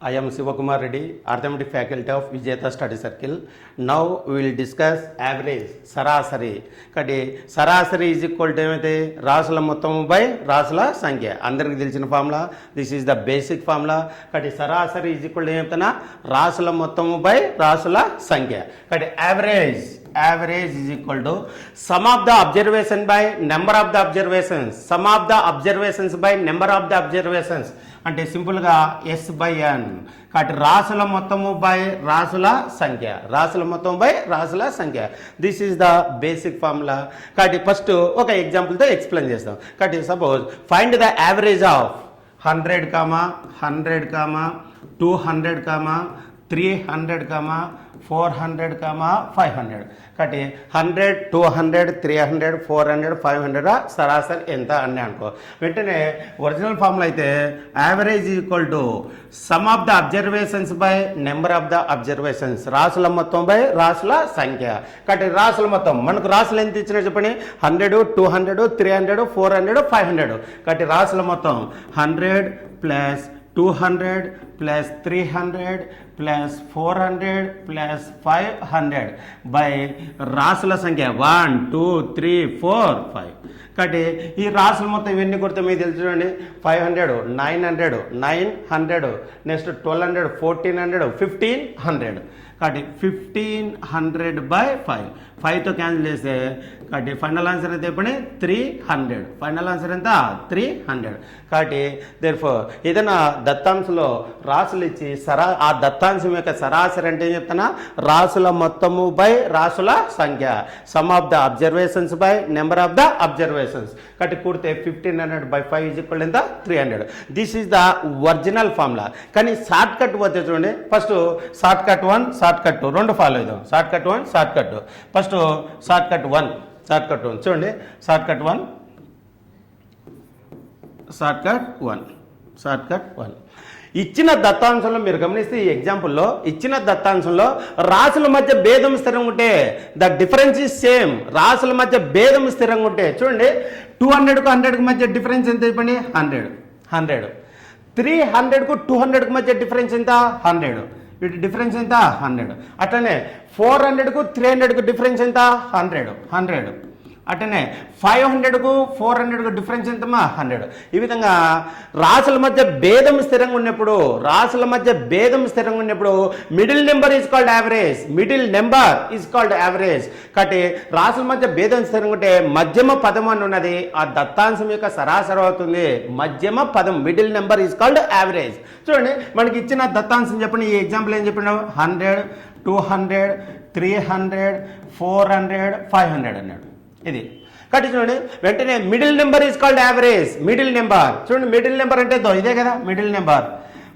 I am Sivakumar Reddy, Arithmetic Faculty of Vijayata Study Circle. Now we will discuss average, Sarasari. Kati Sarasari is equal to Rasula Mottamu by Rasula Sankhya. Andariki telisina formula. This is the basic formula. Kati Sarasari is equal to Rasula Mottamu by Rasula Sankhya. Kati average is equal to sum of the observation by number of the observations. Sum of the observations by number of the observations. అంటే సింపుల్గా yes by ఎన్ కాబట్టి రాసుల మొత్తము by రాసుల సంఖ్య, రాసుల మొత్తం by రాసుల సంఖ్య. This is the basic formula. కాబట్టి ఫస్ట్ ఒక ఎగ్జాంపుల్తో ఎక్స్ప్లెయిన్ చేస్తాం. కాబట్టి suppose find the average of 100, 100, 200, 300, 400, 500. కాబట్టి 100, 200, 300, 400, 500 సరాసరి ఎంత అని అనుకో. వెంటనే ఒరిజినల్ ఫార్ములా అయితే average equal to some of the observations by number of the observations, రాసుల మొత్తం బై రాసుల సంఖ్య. కాబట్టి రాసుల మొత్తం మనకు రాసులు ఎంత ఇచ్చినా చెప్పండి, 100, 200, 300, 400, 500. కాబట్టి రాసుల మొత్తం 100 plus 200 plus 300 plus 400 plus 500 by రాసుల సంఖ్య 1, 2, 3, 4, 5. కాబట్టి ఈ రాసుల మొత్తం ఇవన్నీ కొడితే మీకు తెలుసు చూడండి, 500, 900, 900, నెక్స్ట్ 1200, 1400, 1500. కాబట్టి 1500 బై 5తో క్యాన్సిల్ చేస్తే కాబట్టి ఫైనల్ ఆన్సర్ అయితే చెప్పండి 300. ఫైనల్ ఆన్సర్ ఎంత 300. కాబట్టి దేర్ఫోర్ ఏదైనా దత్తాంశంలో రాసులు ఇచ్చి ఆ దత్తాంశం యొక్క సరాసరి అంటే ఏం చెప్తానా, రాసుల మొత్తము బై రాసుల సంఖ్య, some of the observations by number of the observations. కాబట్టి కూడితే 1500 బై 5 ఈజ్ ఈక్వల్ ఎంత 300. This is the original formula. కానీ షార్ట్ కట్ పోతే చూడండి, first short cut 1, short cut 2 రెండు ఫాలో అవుదాం. Short cut 1, short cut 2. First short cut 1 చూడండి, short cut 1, short cut 1. ఇచ్చిన దత్తాంశంలో మీరు గమనిస్తే ఈ ఎగ్జాంపుల్లో ఇచ్చిన దత్తాంశంలో రాసుల మధ్య భేదం స్థిరంగా ఉంటే ద డిఫరెన్స్ ఈజ్ సేమ్. రాసుల మధ్య భేదం స్థిరంగా ఉంటే చూడండి, 200కు 100కు మధ్య డిఫరెన్స్ ఎంత చెప్పండి 100. 300కు 200కు మధ్య డిఫరెన్స్ ఎంత 100. వీటి డిఫరెన్స్ ఎంత 100. అట్లనే 400కు 300కు డిఫరెన్స్ ఎంత 100. అట్లనే 500కు 400కు డిఫరెన్స్ ఎంతమా 100. ఈ విధంగా రాసుల మధ్య భేదం స్థిరంగా ఉన్నప్పుడు middle number is called average. కాబట్టి రాసుల మధ్య భేదం స్థిరంగా ఉంటే మధ్యమ పదం అని ఉన్నది, ఆ దత్తాంశం యొక్క సరాసరి అవుతుంది. మధ్యమ పదం middle number is called average. చూడండి మనకి ఇచ్చిన దత్తాంశం చెప్పండి. ఈ ఎగ్జాంపుల్ ఏం చెప్పినాం, 100, 200, 300, 400, 500 అన్నాడు. ఇది కాబట్టి చూడండి, వెంటనే middle number is called average. Middle number చూడండి, మిడిల్ నెంబర్ అంటే ఇదే కదా మిడిల్ నెంబర్.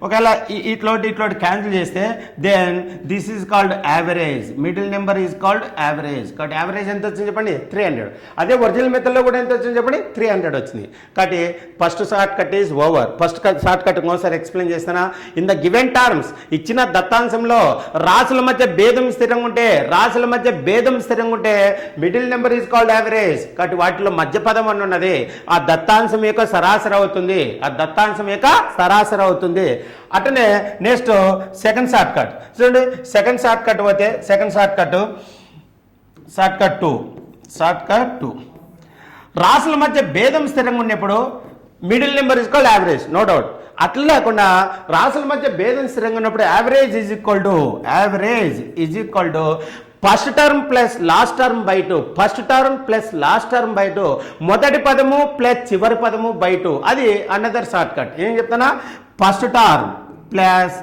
ఒకవేళ ఇట్లోటి క్యాన్సిల్ చేస్తే then this is called average. Middle number is called average. కాబట్టి యావరేజ్ ఎంత వచ్చింది చెప్పండి 300. అదే ఒరిజినల్ మెథడ్లో కూడా ఎంత వచ్చింది చెప్పండి 300 వచ్చింది. కాబట్టి first short cut is over. First short cut ఒకసారి ఎక్స్ప్లెయిన్ చేస్తానా. ఇన్ ద గివెన్ టర్మ్స్ ఇచ్చిన దత్తాంశంలో రాసుల మధ్య భేదం స్థిరంగా ఉంటే middle number is called average. కాబట్టి వాటిలో మధ్య పదం అని ఉన్నది, ఆ దత్తాంశం యొక్క సరాసరి అవుతుంది. అటనే నెక్స్ట్ సెకండ్ షార్ట్ కట్ చూడండి. సెకండ్ షార్ట్ కట్ పోతే షార్ట్ కట్ 2 రాసుల మధ్య భేదం స్థిరంగా ఉన్నప్పుడు middle number is called average, no doubt. అట్లా లేకుండా రాసుల మధ్య భేదం స్థిరంగా ఉన్నప్పుడు average is equal to first term plus last term by 2. మొదటి పదము ప్లస్ చివరి పదము బై 2. అది అనదర్ షార్ట్ కట్. ఏం చెప్తానా, first term plus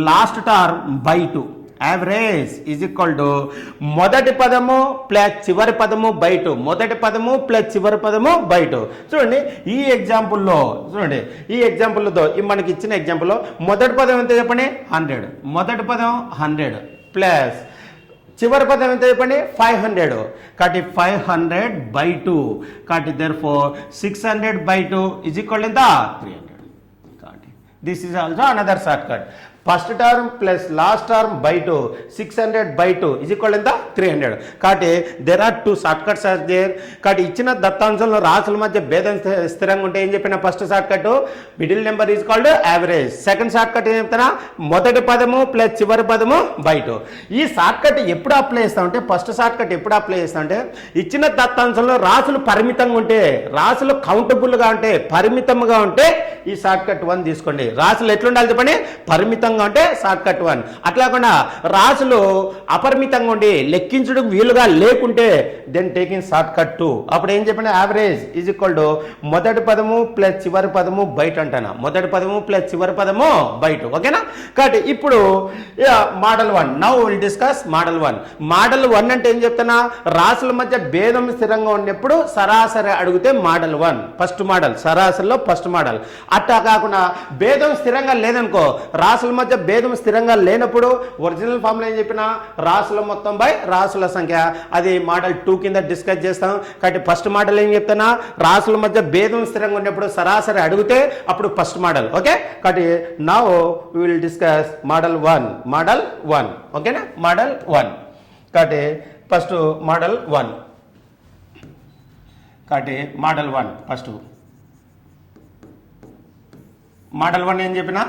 last term by 2. Average is equal to మొదటి పదము ప్లస్ చివరి పదము బై 2. చూడండి ఈ ఎగ్జాంపుల్లో మనకి ఇచ్చిన ఎగ్జాంపుల్లో మొదటి పదం ఎంత చెప్పండి 100. మొదటి పదం 100 ప్లస్ చివరి పదం ఎంత చెప్పండి 500. కాబట్టి 500 బై 2. కాబట్టి దేర్ఫోర్ 600 బై 2 ఈజ్ ఈక్వల్ ఎంత 300. కాబట్టి this is also another short cut. First term plus last term by 2 600 by 2 is equal ఎంత 300. కాబట్టి there are 2 short cuts are there. కాబట్టి ఇచ్చిన దత్తాంశంలో రాసుల మధ్య భేదం స్థిరంగా ఉంటే ఏం చెప్పిన first short cut middle number is called average. Second short cut ఏం చెప్తానా మొదటి పదము ప్లస్ చివరి పదము బై 2. ఈ షార్ట్ కట్ ఎప్పుడు అప్లై చేస్తామంటే ఫస్ట్ షార్ట్ కట్ ఎప్పుడు అప్లై చేస్తామంటే ఇచ్చిన దత్తాంశంలో రాసులు పరిమితంగా ఉంటే, రాసులు కౌంటబుల్గా ఉంటే, పరిమితంగా ఉంటే ఈ షార్ట్ కట్ 1 తీసుకోండి. రాసులు ఎట్లుండాలి చెప్పండి పరిమితంగా ఉంటే షార్ట్ కట్ 1. అట్లాకుండా రాసులు అపరిమితంగా ఉండి లెక్కించడం వీలుగా లేకుంటే దెన్ టేకింగ్ షార్ట్ కట్ 2. అప్పుడు ఏం చెప్పండి యావరేజ్ ఈజ్ ఈక్వల్ టు మొదటి పదము ప్లస్ చివరి పదము బయట అంటాను. మొదటి పదము ప్లస్ చివరి పదము బయట. ఓకేనా? కాబట్టి ఇప్పుడు model 1 now will discuss model 1. Model 1 అంటే ఏం చెప్తున్నా రాసుల మధ్య భేదం స్థిరంగా ఉన్నప్పుడు సరాసరి అడిగితే మోడల్ 1 ఫస్ట్ మోడల్, సరాసరిలో ఫస్ట్ మోడల్. అట్టా కాకుండా భేదం స్థిరంగా లేదనుకో, రాసుల మధ్య భేదం స్థిరంగా లేనప్పుడు ఒరిజినల్ ఫార్ములా ఏం చెప్పినా రాసుల మొత్తం బై రాసుల సంఖ్య, అది మోడల్ 2 కింద డిస్కస్ చేస్తాం. కాబట్టి ఫస్ట్ మోడల్ ఏం చెప్తున్నా రాసుల మధ్య భేదం స్థిరంగా ఉన్నప్పుడు సరాసరి అడిగితే అప్పుడు ఫస్ట్ మోడల్. ఓకే? కాబట్టి now we will discuss model 1. Model 1 ఓకేనా? మోడల్ 1. కాబట్టి ఫస్ట్ మోడల్ 1. కాబట్టి మోడల్ 1 ఫస్ట్ మోడల్ 1 ఏం చెప్పినా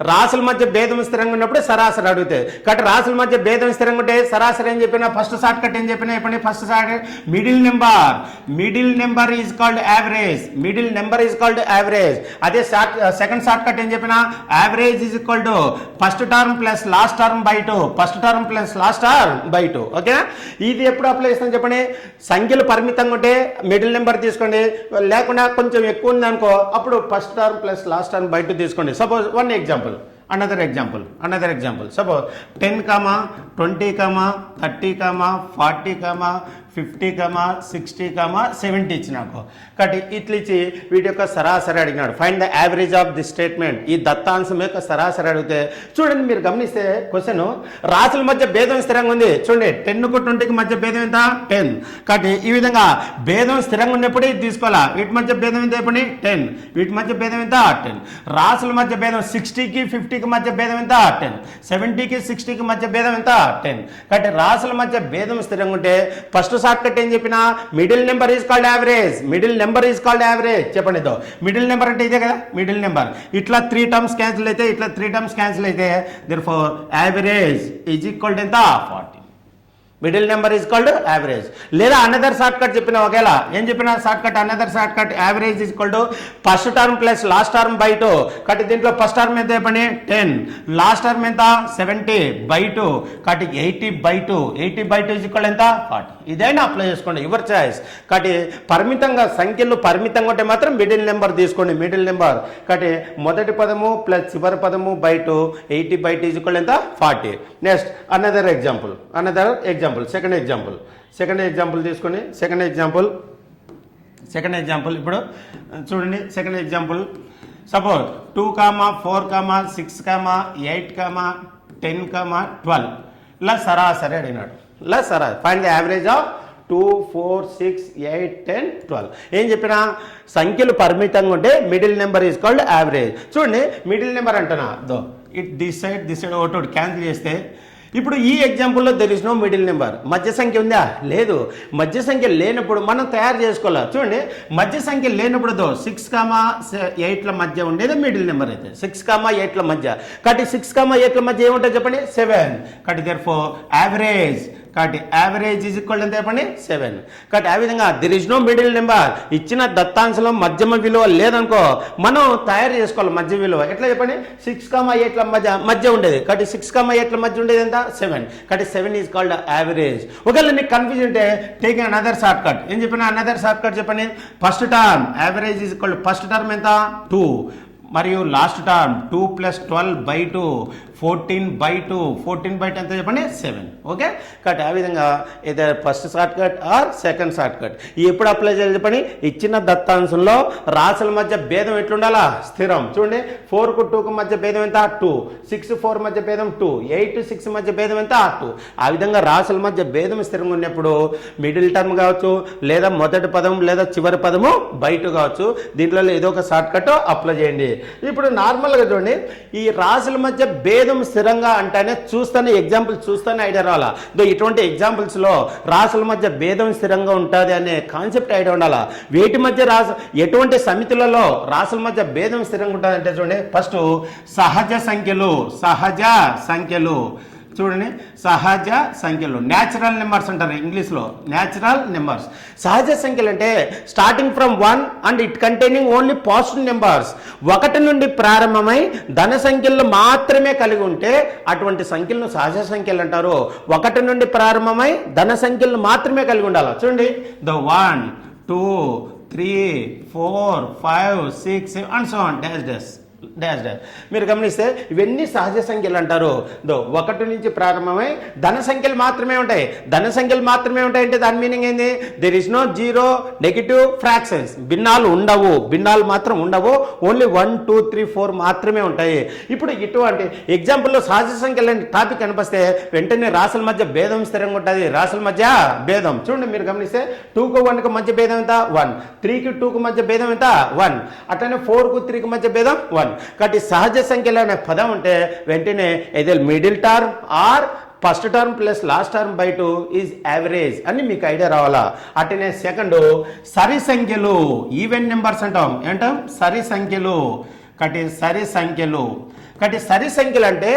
రాసుల మధ్య భేదం స్థిరంగా ఉన్నప్పుడు సరాసరి అడుగుతాయి. కాబట్టి రాసుల మధ్య భేదం స్థిరంగా ఉంటే సరాసరి ఏం చెప్పినా ఫస్ట్ షార్ట్ కట్ ఏం చెప్పినా చెప్పండి first short middle number is called average. Middle number is called average. అదే సెకండ్ షార్ట్ కట్ ఏం చెప్పినా average is equal to first term plus last term by 2. First term plus last term by 2. ఓకేనా? ఇది ఎప్పుడు apply చేస్తాం చెప్పండి సంఖ్యలు పరిమితంగా ఉంటే మిడిల్ నెంబర్ తీసుకోండి, లేకుండా కొంచెం ఎక్కువ ఉంది అనుకో అప్పుడు first term plus last term by 2 తీసుకోండి. Suppose one example, another example suppose 10, 20, 30, 40, 50, 60, 70 ఇచ్చినాకు. కాబట్టి ఇట్లా ఇచ్చి వీటి యొక్క సరాసరి అడిగినాడు. Find the average of the statement. ఈ దత్తాంశం యొక్క సరాసరి అడిగితే చూడండి మీరు గమనిస్తే క్వశ్చన్ రాసుల మధ్య భేదం స్థిరంగా ఉంది. చూడండి 10కు 20కి మధ్య భేదం ఎంత 10. కాబట్టి ఈ విధంగా భేదం స్థిరంగా ఉన్నప్పుడే ఇది తీసుకోవాలా. వీటి మధ్య భేదం ఎంత చెప్పండి 10. వీటి మధ్య భేదం ఎంత 10. రాసుల మధ్య భేదం 60కి 50కి మధ్య భేదం ఎంత 10. 70కి 60కి మధ్య భేదం ఎంత 10. కాబట్టి రాసుల మధ్య భేదం స్థిరంగా ఉంటే ఫస్ట్ షార్ట్ కట్ ఏం చెప్పినా middle number is called average. Middle number is called average చెప్పండి. మిడిల్ నెంబర్ అంటే ఇదే కదా మిడిల్ నెంబర్. ఇట్లా 3 టర్మ్స్ క్యాన్సిల్ అయితే, ఇట్లా 3 టర్మ్స్ క్యాన్సిల్ అయితే therefore average is equal to ఎంత 40. Middle number is called average. లేదా అనదర్ షార్ట్ కట్ చెప్పిన ఒకేలా ఏం చెప్పిన short cut another short cut average is equal to first term plus last term by 2. కాబట్టి దీంట్లో ఫస్ట్ టర్మ్ ఎంత చెప్పండి 10, లాస్ట్ టర్మ్ ఎంత 70 బై 2. కాబట్టి 80 బై 2. 80 బై 2 ఈజ్ ఈక్వల్ ఎంత 40. ఇదైనా అప్లై చేసుకోండి యువర్ చాయిస్. కాబట్టి పరిమితంగా సంఖ్యలు పరిమితంగా ఉంటే మాత్రం మిడిల్ నెంబర్ తీసుకోండి మిడిల్ నెంబర్. కాబట్టి మొదటి పదము ప్లస్ చివరి పదము బై 2 80 బై 2 ఈజ్ ఈక్వల్ ఎంత 40. Next another example second example తీసుకొని సెకండ్ ఎగ్జాంపుల్ ఇప్పుడు చూడండి. సెకండ్ ఎగ్జాంపుల్ సపోజ్ 2, 4, 6, 8, 10, 12 ఇలా సరాసరి అడిగినాడు. ఇలా సరాసరి ఫైండ్ ది యావరేజ్ ఆఫ్ 2, 4, 6, 8, 10, 12. ఏం చెప్పినా సంఖ్యలు పరిమితంగా ఉంటే middle number is called average. చూడండి మిడిల్ నెంబర్ అంటున్నా దిస్ సైడ్ ఒకటి క్యాన్సిల్ చేస్తే ఇప్పుడు ఈ ఎగ్జాంపుల్లో there is no middle number. మధ్య సంఖ్య ఉందా? లేదు. మధ్య సంఖ్య లేనప్పుడు మనం తయారు చేసుకోవాలి. చూడండి మధ్య సంఖ్య లేనప్పుడు 6, 8ల మధ్య ఉండేది మిడిల్ నెంబర్ అయితే 6, 8ల మధ్య. కాబట్టి 6, 8ల మధ్య ఏముంటుంది చెప్పండి 7. కాబట్టి దేర్ఫోర్ యావరేజ్. కాబట్టి యావరేజ్ ఈజ్ ఈక్వల్ ఎంత చెప్పండి 7. కాబట్టి ఆ విధంగా there is no middle number. ఇచ్చిన దత్తాంశంలో మధ్యమ విలువ లేదనుకో మనం తయారు చేసుకోవాలి మధ్య విలువ. ఎట్లా చెప్పండి 6, 8ల మధ్య ఉండేది. కాబట్టి 6, 8ల మధ్య ఉండేది ఎంత 7. కాబట్టి 7 ఈజ్ కాల్డ్ యావరేజ్. ఒకవేళ నీకు కన్ఫ్యూజన్ ఉంటే టేక్ అనదర్ షార్ట్ కట్. ఏం చెప్పిన అనదర్ షార్ట్ కట్ చెప్పండి first term average is equal first term ఎంత 2 మరియు last term 2 + 12 by 2 14 by 2 14 by 2 ఎంత చెప్పండి 7. ఓకే? కాబట్టి ఆ విధంగా either first short cut or second short cut. ఎప్పుడు అప్లై చేయాలి చెప్పండి ఇచ్చిన దత్తాంశంలో రాసుల మధ్య భేదం ఎట్లుండాలా స్థిరం. చూడండి 4కు 2కు మధ్య భేదం ఎంత 2, 6, 4 మధ్య భేదం 2, 8, 6 మధ్య భేదం ఎంత 2. ఆ విధంగా రాసుల మధ్య భేదం స్థిరంగా ఉన్నప్పుడు మిడిల్ టర్మ్ కావచ్చు, లేదా మొదటి పదం లేదా చివరి పదము బై 2 కావచ్చు. దీంట్లో ఏదో ఒక షార్ట్ కట్ అప్లై చేయండి. ఇప్పుడు నార్మల్గా చూడండి, ఈ రాసుల మధ్య భేదం స్థిరంగా అంటేనే చూస్తానే ఎగ్జాంపుల్ చూస్తానే ఐడియా రావాలా. ఇటువంటి ఎగ్జాంపుల్స్లో రాసుల మధ్య భేదం స్థిరంగా ఉంటుంది అనే కాన్సెప్ట్ ఐడియా ఉండాలా. వేటి మధ్య ఎటువంటి సమితులలో రాసుల మధ్య భేదం స్థిరంగా ఉంటుంది అంటే చూడండి, ఫస్ట్ సహజ సంఖ్యలు చూడండి, సహజ సంఖ్యలు న్యాచురల్ నెంబర్స్ అంటారు ఇంగ్లీష్లో, న్యాచురల్ నెంబర్స్. సహజ సంఖ్యలు అంటే starting from 1 and it containing only positive numbers. 1 నుండి ప్రారంభమై ధన సంఖ్యలు మాత్రమే కలిగి ఉంటే అటువంటి సంఖ్యలను సహజ సంఖ్యలు అంటారు. 1 నుండి ప్రారంభమై ధన సంఖ్యలు మాత్రమే కలిగి ఉండాలి. చూడండి, 1 2 3 4 5 6 7 అండ్ సో ఆన్ డాష్. మీరు గమనిస్తే ఇవన్నీ సహజ సంఖ్యలు అంటారు. 1 నుంచి ప్రారంభమై ధన సంఖ్యలు మాత్రమే ఉంటాయి. ధన సంఖ్యలు మాత్రమే ఉంటాయి అంటే దాని మీనింగ్ ఏంది? There is no zero, negative, fractions. భిన్నాలు ఉండవు, భిన్నాలు మాత్రం ఉండవు. ఓన్లీ 1 2 3 4 మాత్రమే ఉంటాయి. ఇప్పుడు ఇటువంటి ఎగ్జాంపుల్లో సహజ సంఖ్యలు అనే టాపిక్ కనిపిస్తే వెంటనే రాసుల మధ్య భేదం స్థిరంగా ఉంటుంది. రాసుల మధ్య భేదం చూడండి, మీరు గమనిస్తే 2కు 1కు మధ్య భేదం ఎంత? 1. 3కి 2కు మధ్య భేదం ఎంత? 1. అట్లనే 4కు 3కి మధ్య భేదం 1. కాబట్టి సహజ సంఖ్యలు అనే పదం ఉంటే వెంటనే ఏదైనా middle term are first term plus last term by 2 is average అని మీకు ఐడియా రావాలా. అటనే సెకండ్ సరి సంఖ్యలు, ఈవెన్ నెంబర్స్ అంటాం. ఏంటాం? సరి సంఖ్యలు. కాబట్టి సరి సంఖ్యలు అంటే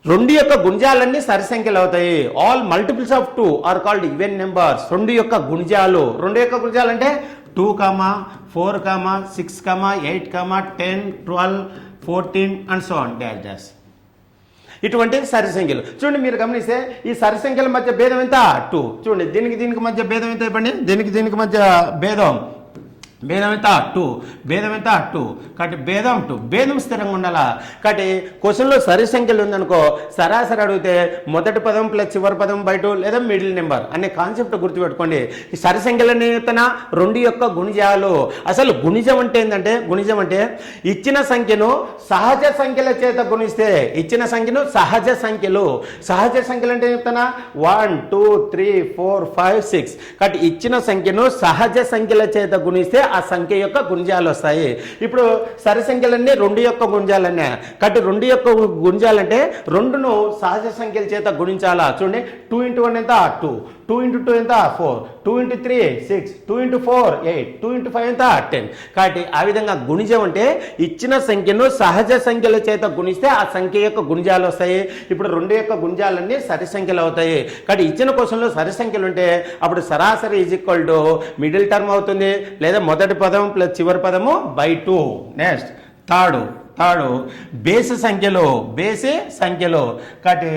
2 యొక్క గుణిజాలన్నీ సరి సంఖ్యలు అవుతాయి. All multiples of 2 are called even numbers. 2 యొక్క గుణిజాలు అంటే 2, 4, 6, 8, 10, 12, 14 అండ్ సో ఆన్ డాష్. ఇటువంటి సరి సంఖ్యలు చూడండి, మీరు గమనిస్తే ఈ సరి సంఖ్యల మధ్య భేదం ఎంత? 2. చూడండి, దీనికి మధ్య భేదం ఎంత ఇవ్వండి. దీనికి మధ్య భేదం ఎంత? 2. భేదం ఎంత? 2. కాబట్టి భేదం 2. భేదం స్థిరంగా ఉండాలా. కాబట్టి క్వశ్చన్లో సరి సంఖ్యలు ఉందనుకో, సరాసరి అడిగితే మొదటి పదం ప్లస్ చివరి పదం బై 2 లేదా మిడిల్ నెంబర్ అనే కాన్సెప్ట్ గుర్తుపెట్టుకోండి. ఈ సరి సంఖ్యలు అనేతన 2 యొక్క గుణిజాలు. అసలు గుణిజం అంటే ఏంటంటే, గుణిజం అంటే ఇచ్చిన సంఖ్యను సహజ సంఖ్యల చేత గుణిస్తే, ఇచ్చిన సంఖ్యను సహజ సంఖ్యలు అంటే చెప్తానా 1 2 3 4 5 6. కాబట్టి ఇచ్చిన సంఖ్యను సహజ సంఖ్యల చేత గుణిస్తే ఆ సంఖ్య యొక్క గుణిజాలు వస్తాయి. ఇప్పుడు సరి సంఖ్యలన్నీ 2 యొక్క గుణిజాలన్నీ. కాబట్టి 2 యొక్క గుణిజాలంటే 2ను సహజ సంఖ్యల చేత గుణించాలా. చూడండి, 2 × 1 ఎంత? 2. 2 × 2 ఎంత? 4. 2 × 3 6. 2 × 4 8. 2 × 5 ఎంత? 10. కాబట్టి ఆ విధంగా గుణిజం అంటే ఇచ్చిన సంఖ్యను సహజ సంఖ్యల చేత గుణిస్తే ఆ సంఖ్య యొక్క గుణిజాలు వస్తాయి. ఇప్పుడు 2 యొక్క గుణిజాలన్నీ సరి సంఖ్యలు అవుతాయి. కాబట్టి ఇచ్చిన క్వశ్చన్లో సరి సంఖ్యలు ఉంటే అప్పుడు సరాసరి is equal to middle term అవుతుంది, లేదా మొదటి పదం ప్లస్ చివరి పదము బై 2. నెక్స్ట్ థర్డ్ బేసి సంఖ్యలు. కాబట్టి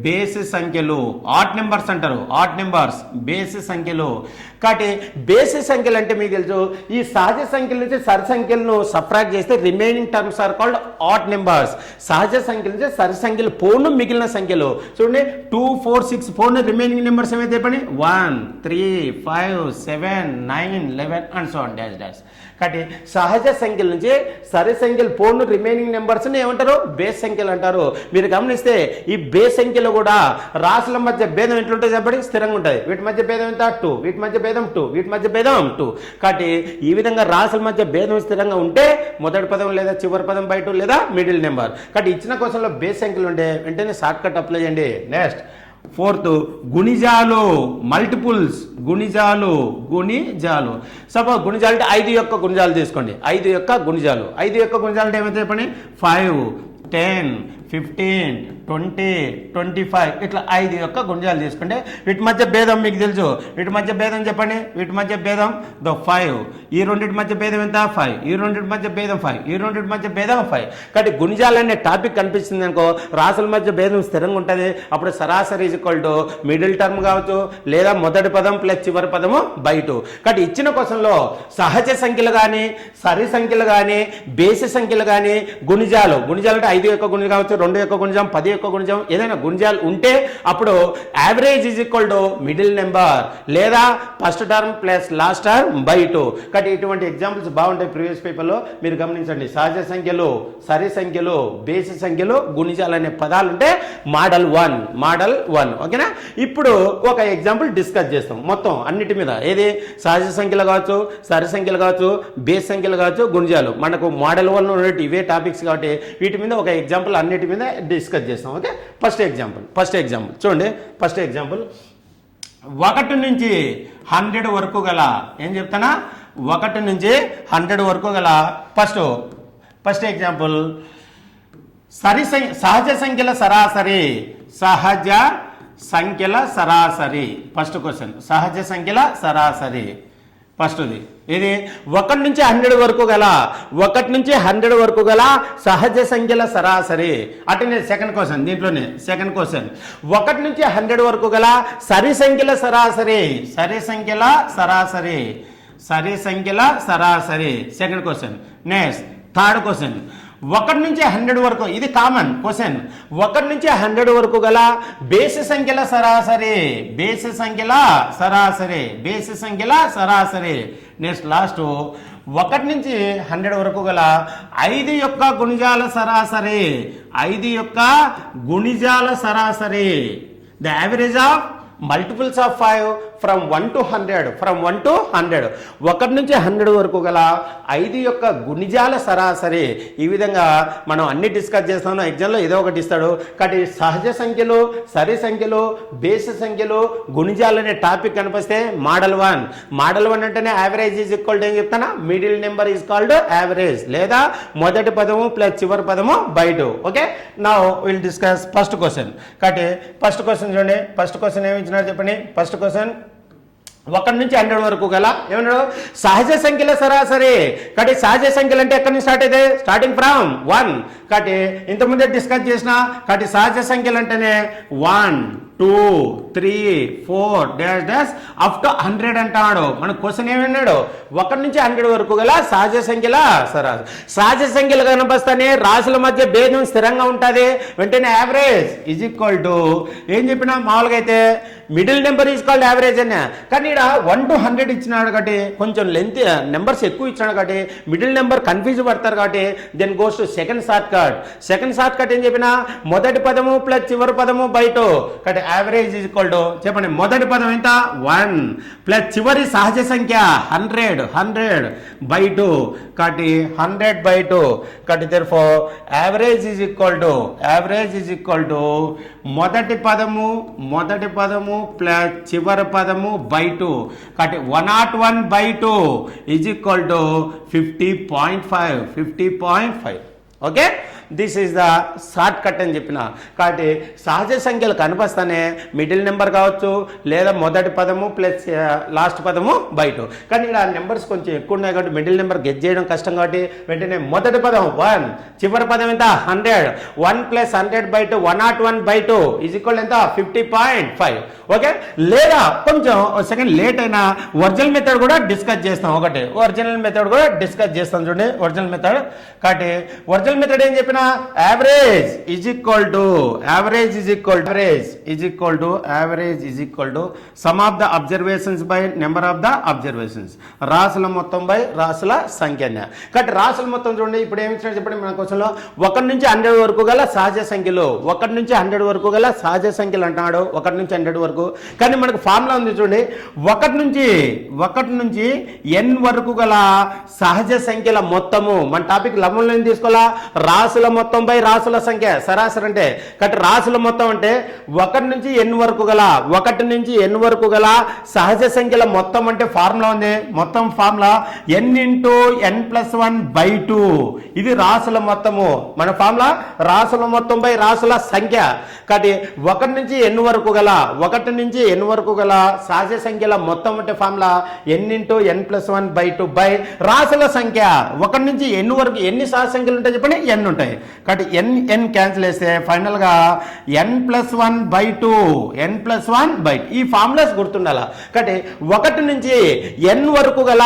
బేసి సంఖ్యలు ఆడ్ నెంబర్స్ అంటారు. బేసి సంఖ్యలు. కాబట్టి బేసి సంఖ్యలు అంటే మీకు తెలుసు, ఈ సహజ సంఖ్యల నుంచి సరి సంఖ్యలను సబ్ట్రాక్ట్ చేస్తే remaining terms are called odd numbers. సహజ సంఖ్యల నుంచి సరి సంఖ్యలు పోను మిగిలిన సంఖ్యలు. చూడండి, 2 4 6 పోను రిమైనింగ్ నెంబర్స్ ఏమైతే చెప్పండి 1 3 5 7 9 11 అండ్ సో ఆన్ డాష్. కాబట్టి సహజ సంఖ్యల నుంచి సరి సంఖ్యలు పోను రిమైనింగ్ నెంబర్స్ ఏమంటారు? బేస్ సంఖ్యలు అంటారు. మీరు గమనిస్తే ఈ బేస్ సంఖ్యలు కూడా రాసుల మధ్య భేదం ఎట్లుంటుంది చెప్పండి? స్థిరంగా ఉంటుంది. వీటి మధ్య భేదం ఎంత? 2. వీటి మధ్య భేదం 2. వీటి మధ్య భేదం 2. కాబట్టి ఈ విధంగా రాసుల మధ్య భేదం స్థిరంగా ఉంటే మొదటి పదం లేదా చివరి పదం బై 2 లేదా మిడిల్ నెంబర్. కాబట్టి ఇచ్చిన క్వశ్చన్లో బేస్ సంఖ్యలు ఉంటే వెంటనే షార్ట్ కట్ అప్లై చేయండి. నెక్స్ట్ ఫోర్త్ గుణిజాలు, మల్టిపుల్స్. గుణిజాలు సపోజ్ గుణిజాలు అంటే 5 యొక్క గుణిజాలు తీసుకోండి. 5 యొక్క గుణిజాలు అంటే ఏమైతే చెప్పండి 5 10 15 20 25 ఇట్లా 5 యొక్క గుణిజాలు తీసుకుంటే వీటి మధ్య భేదం మీకు తెలుసు. వీటి మధ్య భేదం చెప్పండి. వీటి మధ్య భేదం 5. ఈ రెండింటి మధ్య భేదం ఎంత? 5. ఈ రెండింటి మధ్య భేదం 5. ఈ రెండింటి మధ్య భేదం 5. కాబట్టి గుణిజాలు అనే టాపిక్ కనిపిస్తుంది అనుకో, రాసుల మధ్య భేదం స్థిరంగా ఉంటుంది. అప్పుడు సరాసరి is equal to middle term కావచ్చు, లేదా మొదటి పదం ప్లస్ చివరి పదము బై 2. కాబట్టి ఇచ్చిన క్వశ్చన్లో సహజ సంఖ్యలు కానీ, సరి సంఖ్యలు కానీ, బేసి సంఖ్యలు కానీ, గుణిజాలు అంటే 5 యొక్క గుణిజాలు కావచ్చు, 2 యొక్క గుణిజం 10 యొక్క గుణిజం ఏదైనా గుణిజాలు ఉంటే అప్పుడు average is equal to middle number లేదా first term plus last term by 2. కాబట్టి ఇటువంటి ఎగ్జాంపుల్స్ బాగుంటాయి ప్రీవియస్ పేపర్లో, మీరు గమనించండి. సహజ సంఖ్యలు, సరి సంఖ్యలు, బేసి సంఖ్యలు, గుణిజాలు అనే పదాలు ఉంటే మోడల్ 1. ఓకేనా? ఇప్పుడు ఒక ఎగ్జాంపుల్ డిస్కస్ చేస్తాం మొత్తం అన్నిటి మీద. ఏది సహజ సంఖ్యలు కావచ్చు, సరి సంఖ్యలు కావచ్చు, బేస్ సంఖ్యలు కావచ్చు, గుణిజాలు. మనకు మోడల్ 1 ఉన్నట్టు ఇవే టాపిక్స్ కాబట్టి వీటి మీద ఒక ఎగ్జాంపుల్ అన్నిటి మీద డిస్కస్ చేస్తాం. ఓకే, ఫస్ట్ ఎగ్జాంపుల్ చూడండి. ఫస్ట్ ఎగ్జాంపుల్ 1 నుంచి 100 వరకు గల, ఏం చెప్తానా, 1 నుంచి 100 వరకు గల ఫస్ట్ ఎగ్జాంపుల్ సహజ సంఖ్యల సరాసరి. ఫస్ట్ క్వశ్చన్ సహజ సంఖ్యల సరాసరి. ఫస్ట్ది ఇది 1 నుంచి 100 వరకు గల, 1 నుంచి 100 వరకు గల సహజ సంఖ్యల సరాసరి. అటనే సెకండ్ క్వశ్చన్, దీంట్లోనే సెకండ్ క్వశ్చన్ 1 నుంచి 100 వరకు గల సరి సంఖ్యల సరాసరి. Second question. Next third question 1 నుంచి 100 వరకు, ఇది కామన్ క్వశ్చన్, 1 నుంచి 100 వరకు గల బేసి సంఖ్యల సరాసరి. నెక్స్ట్ లాస్ట్ 1 నుంచి 100 వరకు గల 5 యొక్క గుణిజాల సరాసరి. The average of multiples of 5 from 1 to 100. 1 నుంచి 100 వరకు గల 5 యొక్క గుణిజాల సరాసరి. ఈ విధంగా మనం అన్ని డిస్కస్ చేస్తాం. ఎగ్జామ్లో ఏదో ఒకటి ఇస్తాడు. కాబట్టి సహజ సంఖ్యలు, సరి సంఖ్యలు, బేసి సంఖ్యలు, గుణిజాలు అనే టాపిక్ కనిపిస్తే మోడల్ 1 అంటేనే యావరేజ్ ఈజ్ ఈక్వల్ టు ఏం చెప్తానా, middle number is called average లేదా మొదటి పదము ప్లస్ చివరి పదము by 2. Okay, now will discuss first question. కాబట్టి ఫస్ట్ క్వశ్చన్ చూడండి. ఫస్ట్ క్వశ్చన్ ఏమి ఇచ్చినారు చెప్పండి. ఫస్ట్ క్వశ్చన్ 1 నుంచి 100 వరకు గల ఏమన్నాడు, సహజ సంఖ్యల సరాసరి. కాబట్టి సహజ సంఖ్యలు అంటే ఎక్కడి నుంచి స్టార్ట్ అయితే, స్టార్టింగ్ ఫ్రమ్ 1. కాబట్టి ఇంతకుముందే డిస్కస్ చేసిన. కాబట్టి సహజ సంఖ్యలు అంటేనే 1, 2, 3, 4 డాష్ అప్ టు 100 అంటాడు. మన క్వశ్చన్ ఏమన్నాడు, 1 నుంచి 100 వరకు గల సహజ సంఖ్యల సరాసరి. సహజ సంఖ్యలు కనిపిస్తానే రాశుల మధ్య భేదం స్థిరంగా ఉంటుంది. వెంటనే యావరేజ్ ఈజ్ ఈక్వల్ టు ఏం చెప్పినా మామూలుగా అయితే middle number is called average అన్న. కానీ ఇక్కడ 1 to 100 ఇచ్చినాడు కాబట్టి కొంచెం లెంత్ నెంబర్స్ ఎక్కువ ఇచ్చినాడు కాబట్టి మిడిల్ నెంబర్ కన్ఫ్యూజ్ పడతారు. కాబట్టి then goes to second short cut. ఏం చెప్పినా మొదటి పదము ప్లస్ చివరి పదము బై 2. కాబట్టి యావరేజ్ ఈజ్ ఈక్వల్ టు చెప్పండి, మొదటి పదం ఎంత 1 ప్లస్ చివరి సహజ సంఖ్య 100 బై 2. కాబట్టి 100 బై 2. కాబట్టి therefore average is equal to మొదటి పదము ప్లస్ చివరి పదము బై 2. కాబట్టి 101 by 2 is equal to 50.5. Okay, this is the short cut అని చెప్పిన. కాబట్టి సహజ సంఖ్యలు కనిపిస్తానే మిడిల్ నెంబర్ కావచ్చు లేదా మొదటి పదము ప్లస్ లాస్ట్ పదము బై 2. కానీ ఇలా నెంబర్స్ కొంచెం ఎక్కువ ఉన్నాయి కాబట్టి మిడిల్ నెంబర్ గెట్ చేయడం కష్టం. కాబట్టి వెంటనే మొదటి పదం 1, చివరి పదం ఎంత 100, 1 plus 100 by 2 101 by 2 is equal ఎంత 50.5. ఓకే, లేదా కొంచెం సెకండ్ లేట్ అయినా ఒరిజినల్ మెథడ్ కూడా డిస్కస్ చేస్తాం. చూడండి ఒరిజినల్ మెథడ్. కాబట్టి ఒరిజినల్ మెథడ్ ఏం చెప్పినా average is equal to some of the observations by number of the observations. రాసుల మొత్తం బై రాసుల సంఖ్య. కాబట్టి రాసుల మొత్తం చూడండి. ఇప్పుడు ఏమి ఇచ్చినా చెప్పండి మన క్వశ్చన్లో 1 నుంచి 100 వరకు గల సహజ సంఖ్యలు. 1 నుంచి 100 వరకు గల సహజ సంఖ్యలు అంటున్నాడు. 1 నుంచి 100 వరకు. కానీ మనకు ఫార్ములా ఉంది చూడండి. 1 నుంచి n వరకు గల సహజ సంఖ్యల మొత్తము. మన టాపిక్ లవంలో ఏం తీసుకోవాలా, రాసుల మొత్తం బై రాసుల సంఖ్య సరాసరి అంటే. కాబట్టి రాసుల మొత్తం అంటే 1 నుంచి n వరకు గల సహజ సంఖ్యల మొత్తం అంటే ఫార్ములా ఉంది. మొత్తం formula n into n+1 by 2. ఇది రాసుల మొత్తము. మన ఫార్ములా రాసుల మొత్తం బై రాసుల సంఖ్య. కాబట్టి 1 నుంచి n వరకు గల సహజ సంఖ్యల మొత్తం అంటే formula n into n+1 by 2 by రాసుల సంఖ్య. 1 నుంచి n వరకు ఎన్ని సహజ సంఖ్యలు ఉంటాయి చెప్పండి, n ఉంటాయి. ఉన్నాయి కాబట్టి ఎన్ క్యాన్సిల్ చేస్తే ఫైనల్గా n+1/2 n+1/2 ఈ ఫార్ములాస్ గుర్తుండాలా. కాబట్టి 1 నుంచి n వరకు గల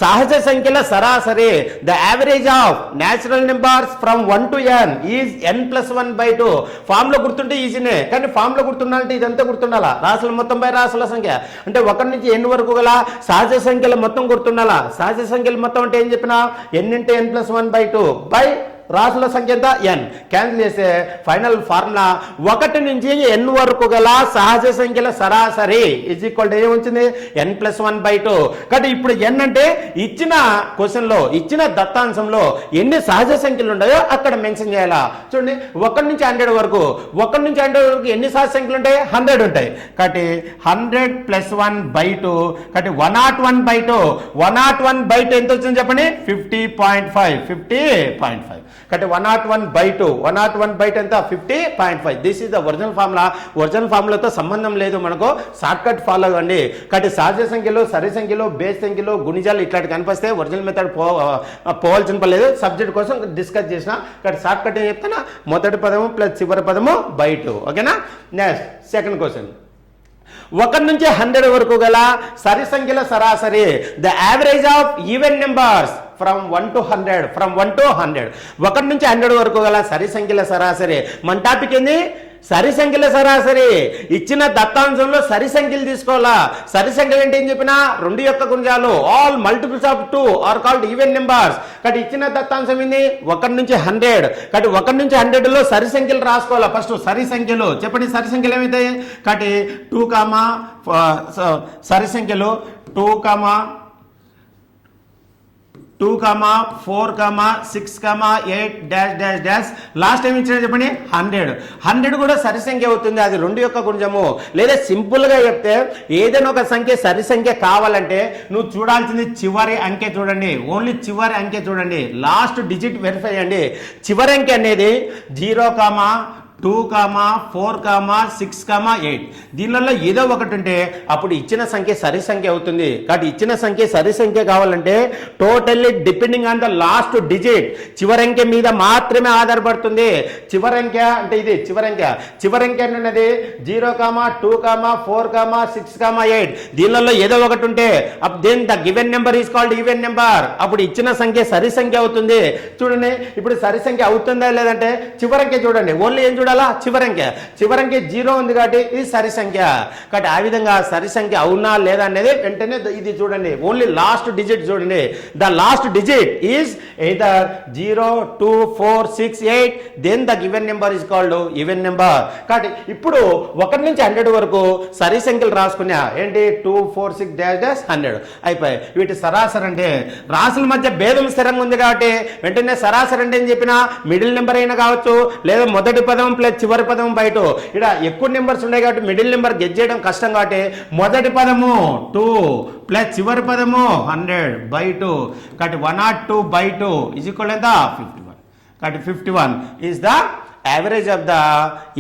సహజ సంఖ్యల సరాసరి the average of natural numbers from 1 to n is n+1/2. Formula గుర్తుంటే ఈజీనే, కానీ ఫార్ములా గుర్తుండాలంటే ఇదంతా గుర్తుండాలా, రాసుల మొత్తం బై రాసుల సంఖ్య. అంటే 1 నుంచి n వరకు గల సహజ సంఖ్యల మొత్తం గుర్తుండాలా. సహజ సంఖ్యల మొత్తం అంటే ఏం చెప్పినా n × n+1/2 బై రాసుల సంఖ్య ఎంత n. క్యాన్సిల్ చేస్తే ఫైనల్ ఫార్ములా 1 నుంచి n వరకు గల సహజ సంఖ్యల సరాసరి ఈజ్ ఈక్వల్ టు ఏమొచ్చింది n+1/2. కాబట్టి ఇప్పుడు n అంటే ఇచ్చిన క్వశ్చన్లో ఇచ్చిన దత్తాంశంలో ఎన్ని సహజ సంఖ్యలు ఉన్నాయో అక్కడ మెన్షన్ చేయాలా. చూడండి 1 నుంచి 100 వరకు, 1 నుంచి 100 వరకు ఎన్ని సహజ సంఖ్యలు ఉంటాయి 100 ఉంటాయి. కాబట్టి 100+1/2 కాబట్టి 101/2. 101/2 ఎంత వచ్చింది చెప్పండి 50.5. 50.5 కాబట్టి 101/2. 101/2 ఎంత 50.5. This is the original formula. Original ఫార్ములాతో సంబంధం లేదు మనకు, షార్ట్ కట్ ఫాలో అవ్వండి. కాబట్టి సహజ సంఖ్యలు, సరి సంఖ్యలు, బేస్ సంఖ్యలు, గుణిజాలు ఇట్లాంటి కనిపిస్తే ఒరిజినల్ మెథడ్ పోవాల్సిన పర్లేదు, సబ్జెక్ట్ కోసం డిస్కస్ చేసిన. కాబట్టి షార్ట్ కట్ ఏం చెప్తానా, మొదటి పదము ప్లస్ చివరి పదము /2. ఓకేనా. Next second question. 1 నుంచి 100 వరకు గల సరి సంఖ్యల సరాసరి the average of even numbers from 1 to 100. From 1 to 100 1 నుంచి 100 వరకు గల సరి సంఖ్యల సరాసరి. మన టాపిక్ ఏంది సరి సంఖ్యల సరాసరి. ఇచ్చిన దత్తాంశంలో సరి సంఖ్యలు తీసుకోవాలా. సరి సంఖ్యలు అంటే ఏం చెప్పినా 2 యొక్క గుణిజాలు, all multiples of 2 are called even numbers. కాబట్టి ఇచ్చిన దత్తాంశం ఏంది 1 నుంచి 100. కాబట్టి 1 నుంచి 100లో సరి సంఖ్యలు రాసుకోవాలా. ఫస్ట్ సరి సంఖ్యలు చెప్పండి, సరి సంఖ్యలు ఏమైతాయి. కాబట్టి 2, సరి సంఖ్యలు 2, 4, 6, 8 లాస్ట్ టైం ఇచ్చిన చెప్పండి 100 కూడా సరి సంఖ్య అవుతుంది. అది 2 యొక్క గుణిజము. లేదా సింపుల్ గా చెప్తే ఏదైనా ఒక సంఖ్య సరి సంఖ్య కావాలంటే నువ్వు చూడాల్సింది చివరి అంకె చూడండి. ఓన్లీ చివరి అంకె చూడండి, లాస్ట్ డిజిట్ వెరిఫై అండి. చివరి అంకె అనేది 0, 2, 4, 6, 8 దీనిలో ఏదో ఒకటి ఉంటే అప్పుడు ఇచ్చిన సంఖ్య సరి సంఖ్య అవుతుంది. కాబట్టి ఇచ్చిన సంఖ్య సరి సంఖ్య కావాలంటే totally depending on the last digit, చివరంకె మీద మాత్రమే ఆధారపడుతుంది. చివరంకె అంటే ఇది చివరంకె. చివరంకె అనేది 0, 2, 4, 6, 8 దీనిలో ఏదో ఒకటి ఉంటే then the given number is called even number. అప్పుడు ఇచ్చిన సంఖ్య సరి సంఖ్య అవుతుంది. చూడండి ఇప్పుడు సరి సంఖ్య అవుతుందా లేదంటే చివరంకె చూడండి, ఓన్లీ ఏం చూడాలి చివరంకె. చివరంకె 0 ఉంది కాబట్టి ఇది సరి సంఖ్య. కాబట్టి ఆ విధంగా సరి సంఖ్య అవునా లేదా అనేది వెంటనే ఇది చూడండి, ఓన్లీ లాస్ట్ డిజిట్ చూడండి. The last digit is either 0, 2, 4, 6, 8 then the given number is called even number. కాబట్టి ఇప్పుడు 1 నుంచి 100 వరకు సరి సంఖ్యలు రాసుకున్నా ఏంటి 2, 4, 6 100 అయిపోయి. వీటి సరాసరి అంటే రాసుల మధ్య భేదం స్థిరంగా ఉంది కాబట్టి వెంటనే సరాసరి అంటే ఏం చెప్పినా మిడిల్ నెంబర్ అయినా కావచ్చు, లేదా మొదటి పదం ప్లస్ చివరి పదం /2. ఇక్కడ ఎక్కువ నెంబర్స్ ఉన్నాయి కాబట్టి మిడిల్ నెంబర్ గెట్ చేయడం కష్టం కాబట్టి మొదటి పదము 2 ప్లస్ చివరి పదము 100/2. కాబట్టి 102/2 ఈజ్ ఈక్వల్ ఎంత 51. కాబట్టి 51 is the average of the